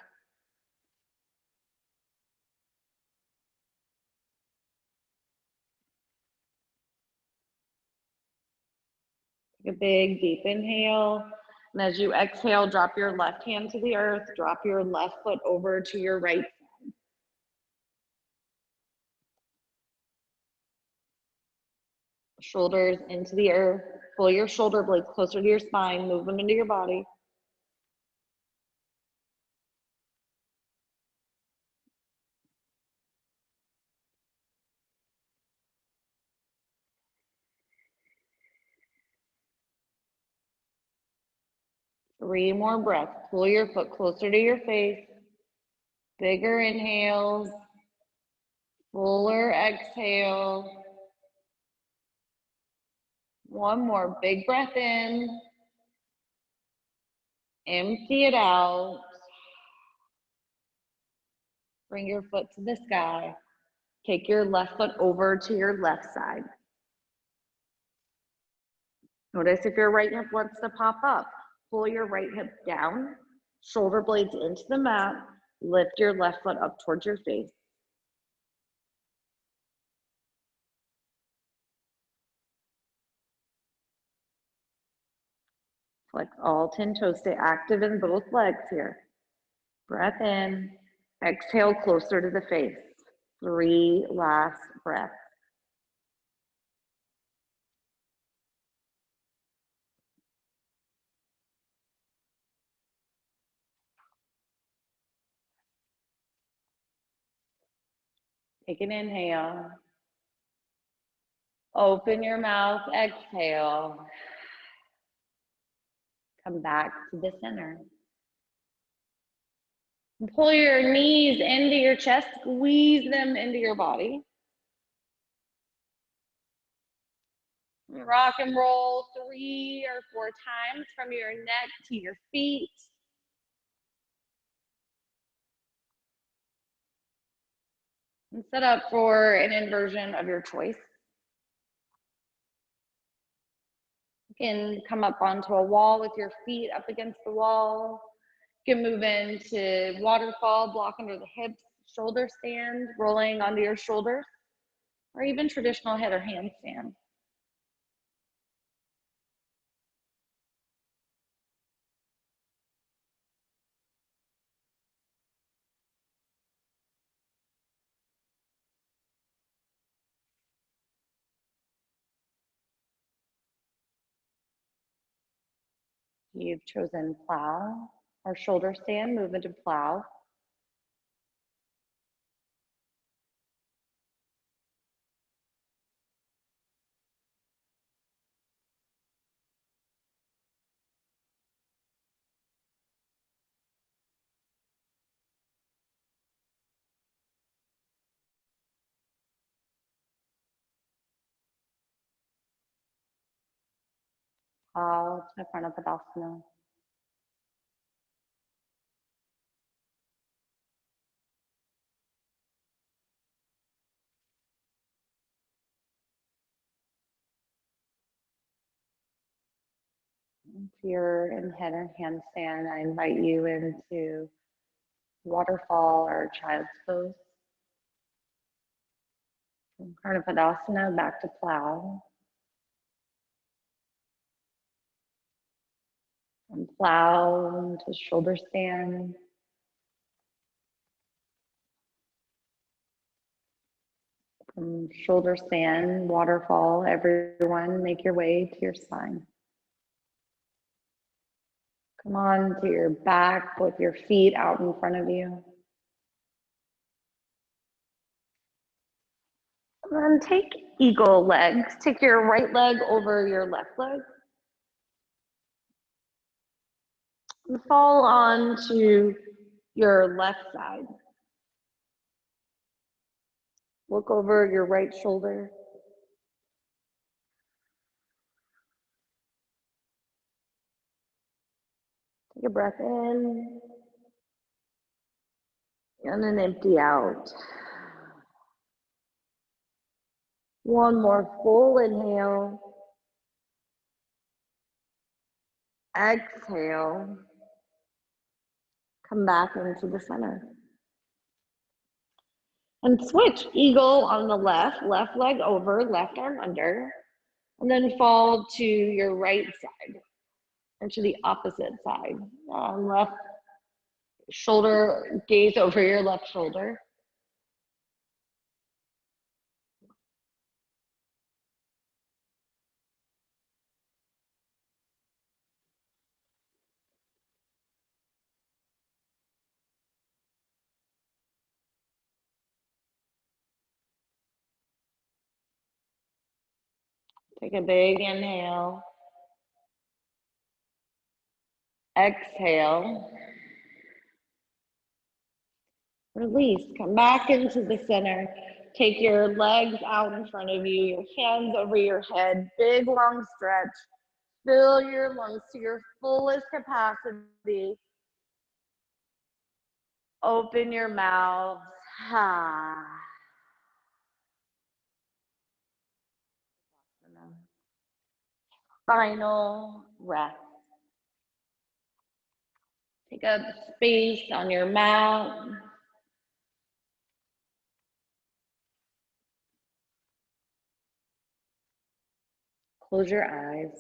Take a big, deep inhale. And as you exhale, drop your left hand to the earth, drop your left foot over to your right side. Shoulders into the earth. Pull your shoulder blades closer to your spine, move them into your body. Three more breaths. Pull your foot closer to your face. Bigger inhales. Fuller exhale. One more big breath in. Empty it out. Bring your foot to the sky. Take your left foot over to your left side. Notice if your right hip wants to pop up. Pull your right hip down, shoulder blades into the mat, lift your left foot up towards your face. Flex all 10 toes. Stay active in both legs here. Breath in. Exhale closer to the face. 3 last breaths. Take an inhale. Open your mouth, exhale. Come back to the center. And pull your knees into your chest, squeeze them into your body. Rock and roll 3 or 4 times from your neck to your feet. And set up for an inversion of your choice. You can come up onto a wall with your feet up against the wall. You can move into waterfall, block under the hips, shoulder stand, rolling onto your shoulders, or even traditional head or handstand. You've chosen plow or shoulder stand, move into plow. Plow to Padasana. If you're in head or handstand, I invite you into waterfall or child's pose. From Padasana back to plow. From plow to shoulder stand. From shoulder stand, waterfall, everyone make your way to your spine. Come on to your back with your feet out in front of you. And then take eagle legs. Take your right leg over your left leg. And fall onto your left side. Look over your right shoulder. Take a breath in. And then empty out. One more full inhale. Exhale. Come back into the center. And switch. Eagle on the left leg over, left arm under. And then fall to your right side, or to the opposite side. Left shoulder, gaze over your left shoulder. Take a big inhale. Exhale. Release. Come back into the center. Take your legs out in front of you, your hands over your head. Big, long stretch. Fill your lungs to your fullest capacity. Open your mouth. Final breath. Take up space on your mat. Close your eyes.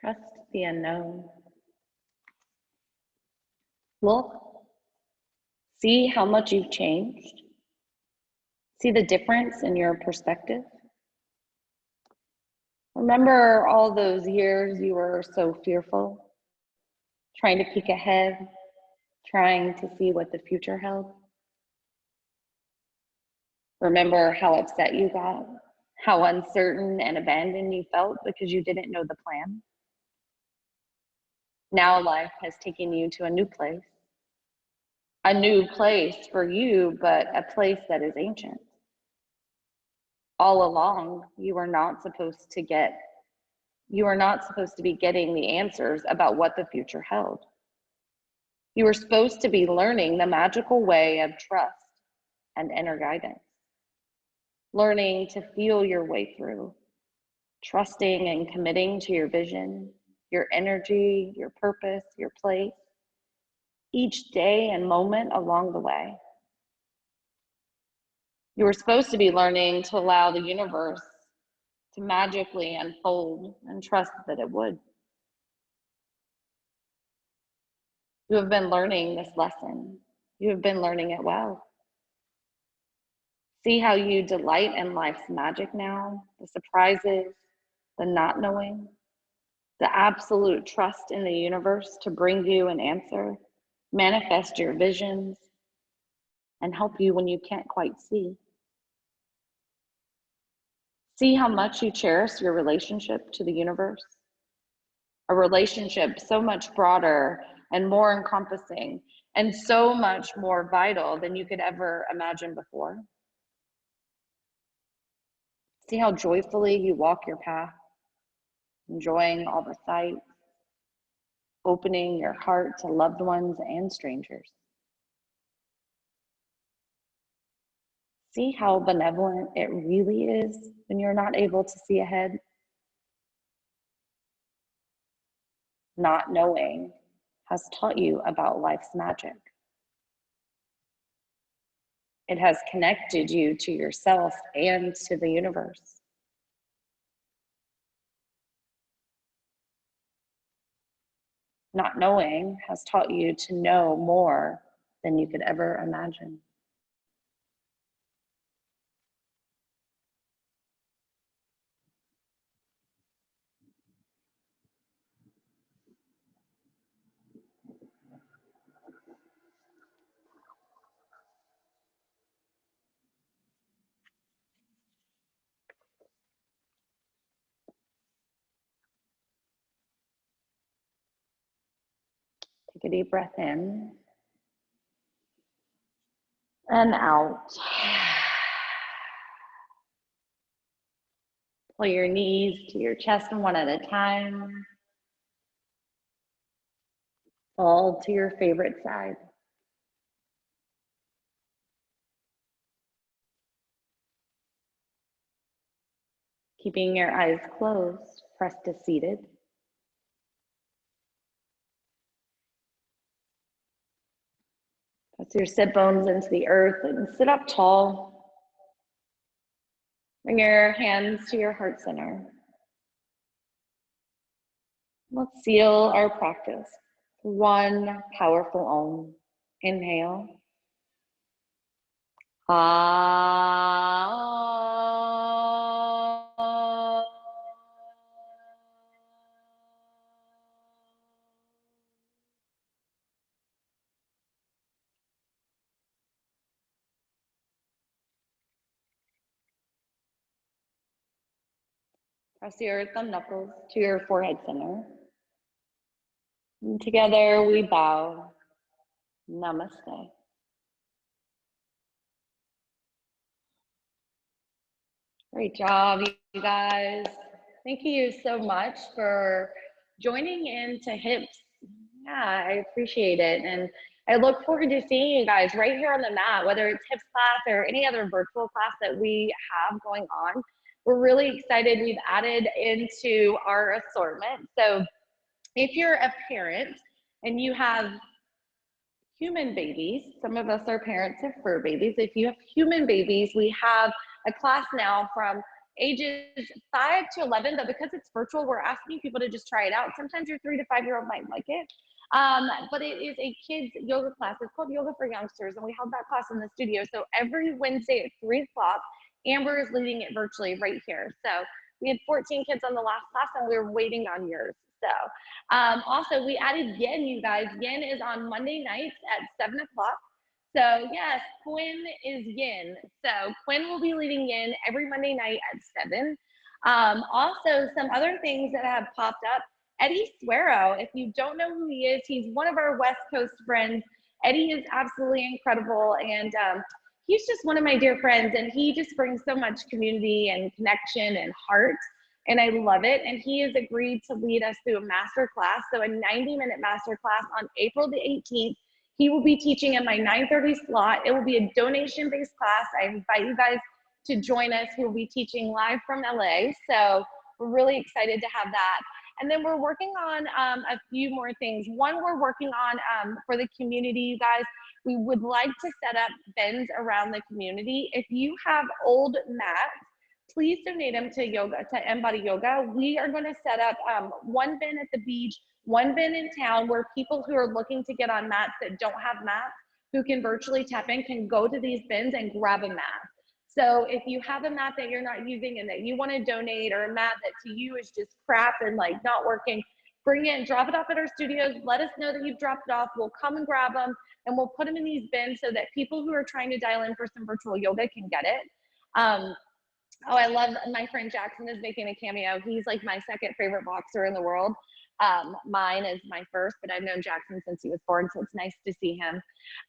Trust the unknown. Look, see how much you've changed. See the difference in your perspective. Remember all those years you were so fearful, trying to peek ahead, trying to see what the future held. Remember how upset you got, how uncertain and abandoned you felt because you didn't know the plan. Now life has taken you to a new place for you, but a place that is ancient. All along, you were not supposed to be getting the answers about what the future held. You were supposed to be learning the magical way of trust and inner guidance, learning to feel your way through, trusting and committing to your vision, your energy, your purpose, your place, each day and moment along the way. You were supposed to be learning to allow the universe to magically unfold and trust that it would. You have been learning this lesson. You have been learning it well. See how you delight in life's magic now, the surprises, the not knowing, the absolute trust in the universe to bring you an answer, manifest your visions, and help you when you can't quite see. See how much you cherish your relationship to the universe, a relationship so much broader and more encompassing and so much more vital than you could ever imagine before. See how joyfully you walk your path, enjoying all the sights, opening your heart to loved ones and strangers. See how benevolent it really is when you're not able to see ahead. Not knowing has taught you about life's magic. It has connected you to yourself and to the universe. Not knowing has taught you to know more than you could ever imagine. Take a deep breath in and out. Pull your knees to your chest one at a time. Fall to your favorite side. Keeping your eyes closed, press to seated. Press your sit bones into the earth and sit up tall. Bring your hands to your heart center. Let's seal our practice. One powerful Om. Inhale. Ah. Press your thumb knuckles to your forehead center. And together we bow. Namaste. Great job, you guys. Thank you so much for joining in to HIPS. Yeah, I appreciate it. And I look forward to seeing you guys right here on the mat, whether it's HIPS class or any other virtual class that we have going on. We're really excited. We've added into our assortment. So if you're a parent and you have human babies, some of us are parents of fur babies. If you have human babies, we have a class now from ages 5 to 11, but because it's virtual, we're asking people to just try it out. Sometimes your 3 to 5-year-old might like it. But it is a kids yoga class. It's called Yoga for Youngsters, and we held that class in the studio. So every Wednesday at 3 o'clock, Amber is leading it virtually right here. So we had 14 kids on the last class, and we were waiting on yours. So also, we added Yen, you guys. Yen is on Monday nights at 7 o'clock. So yes, Quinn is Yin. So Quinn will be leading Yin every Monday night at 7. Also, some other things that have popped up. Eddie Suero, if you don't know who he is, he's one of our West Coast friends. Eddie is absolutely incredible, and he's just one of my dear friends, and he just brings so much community and connection and heart, and I love it. And he has agreed to lead us through a master class, so a 90-minute master class on April the 18th. He will be teaching in my 9:30 slot. It will be a donation-based class. I invite you guys to join us. He will be teaching live from LA, so we're really excited to have that. And then we're working on a few more things. One, we're working on for the community, you guys. We would like to set up bins around the community. If you have old mats, please donate them to Mbody Yoga. We are going to set up one bin at the beach, one bin in town, where people who are looking to get on mats that don't have mats, who can virtually tap in, can go to these bins and grab a mat. So if you have a mat that you're not using and that you want to donate, or a mat that to you is just crap and like not working, bring it and drop it off at our studios. Let us know that you've dropped it off. We'll come and grab them, and we'll put them in these bins so that people who are trying to dial in for some virtual yoga can get it. Oh, I love, my friend Jackson is making a cameo. He's like my second favorite boxer in the world. Mine is my first, but I've known Jackson since he was born, so it's nice to see him.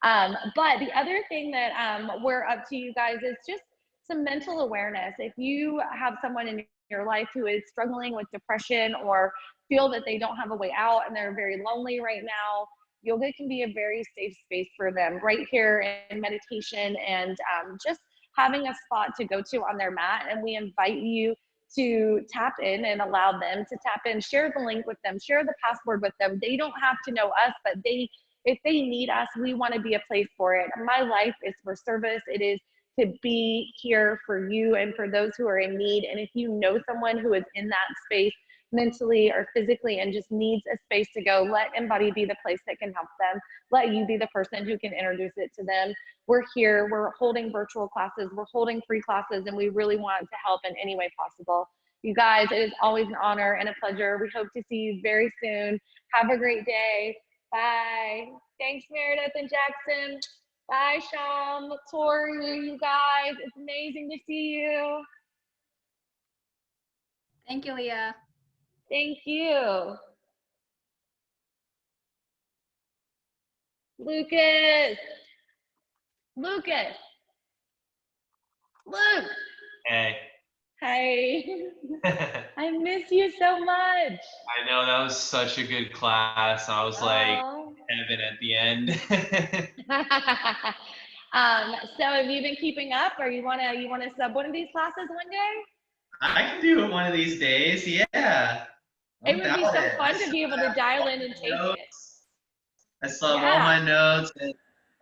But the other thing that we're up to, you guys, is just some mental awareness. If you have someone in your life who is struggling with depression, or feel that they don't have a way out and they're very lonely right now, yoga can be a very safe space for them right here in meditation, and just having a spot to go to on their mat. And we invite you to tap in and allow them to tap in. Share the link with them, share the password with them. They don't have to know us, but if they need us, we want to be a place for it. My life is for service. It is to be here for you and for those who are in need. And if you know someone who is in that space mentally or physically and just needs a space to go, let Mbody be the place that can help them. Let you be the person who can introduce it to them. We're here, we're holding virtual classes, we're holding free classes, and we really want to help in any way possible. You guys, it is always an honor and a pleasure. We hope to see you very soon. Have a great day. Bye. Thanks, Meredith and Jackson. Bye, Sham, Tori, you guys. It's amazing to see you. Thank you, Leah. Thank you. Lucas. Luke. Hey. Hi. I miss you so much. I know, that was such a good class. I was like heaven at the end. So have you been keeping up, or you wanna sub one of these classes one day? I can do it one of these days. Yeah. It would be so fun to be able to dial in and take it. I still have all my notes. And,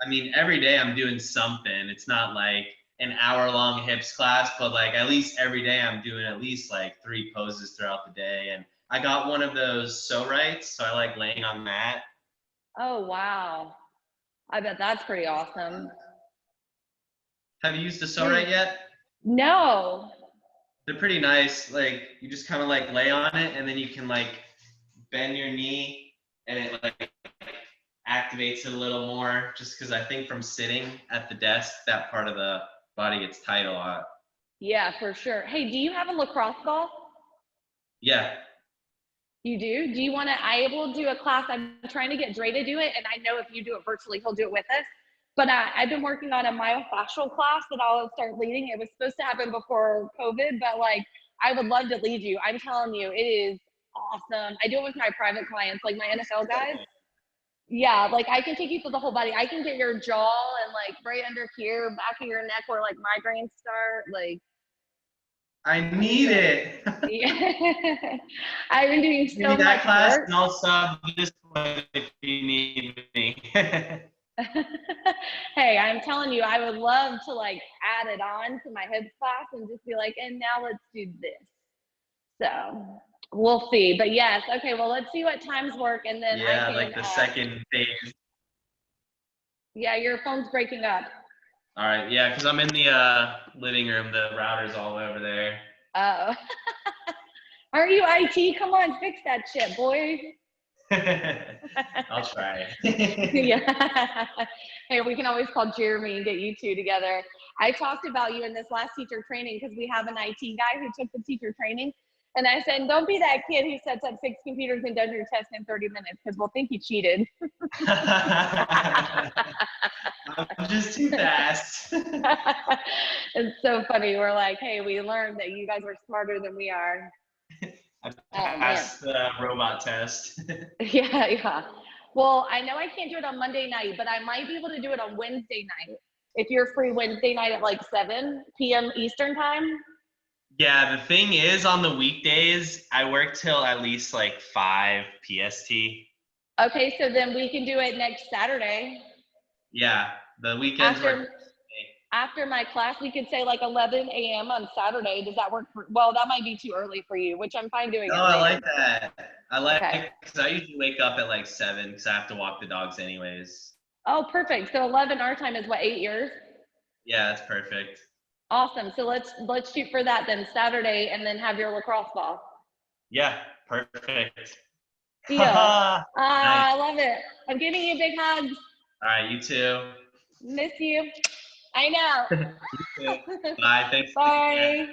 I mean, every day I'm doing something. It's not like an hour-long hips class, but like at least every day I'm doing at least like 3 poses throughout the day. And I got one of those rights, so I like laying on that. Oh, wow. I bet that's pretty awesome. Have you used a right yet? No. They're pretty nice. Like, you just kind of like lay on it, and then you can like bend your knee, and it like activates it a little more, just because I think from sitting at the desk, that part of the body gets tight a lot. Yeah, for sure. Hey, do you have a lacrosse ball? Yeah. You do? Do you want to? I will do a class. I'm trying to get Dre to do it, and I know if you do it virtually, he'll do it with us. But I've been working on a myofascial class that I'll start leading. It was supposed to happen before COVID, but like, I would love to lead you. I'm telling you, it is awesome. I do it with my private clients, like my NFL guys. Yeah, like I can take you through the whole body. I can get your jaw and like right under here, back of your neck where like migraines start. Like, I need it. yeah. I've been doing so Give me that much class, work. and I'll sub this one if you need me. Hey, I'm telling you, I would love to like add it on to my hips class and just be like, and now let's do this. So we'll see. But yes, okay, well, let's see what times work, and then I Yeah, can, like the second phase. yeah, your phone's breaking up. All right, yeah, because I'm in the living room. The router's all over there. Oh. Aren't you IT? Come on, fix that shit, boy. I'll try. Yeah. Hey, we can always call Jeremy and get you two together. I talked about you in this last teacher training because we have an IT guy who took the teacher training. And I said, don't be that kid who sets up 6 computers and does your test in 30 minutes because we'll think you cheated. I'm just too fast. It's so funny. We're like, hey, we learned that you guys are smarter than we are. I Oh, man. passed the robot test. Yeah, yeah. Well, I know I can't do it on Monday night, but I might be able to do it on Wednesday night. If you're free Wednesday night at like 7 p.m. Eastern time. Yeah, the thing is, on the weekdays, I work till at least like 5 PST. Okay, so then we can do it next Saturday. Yeah, the weekends work. After my class, we could say like 11 a.m. on Saturday. Does that work for, well, that might be too early for you, which I'm fine doing No, it later. I like that. I like, Okay. because I usually wake up at like 7 because I have to walk the dogs anyways. Oh, perfect. So 11 our time is what, 8 years? Yeah, that's perfect. Awesome. So let's shoot for that then Saturday and then have your lacrosse ball. Yeah, perfect. Deal. Nice. I love it. I'm giving you big hugs. All right, you too. Miss you. I know. You too. Bye. Thanks. Bye.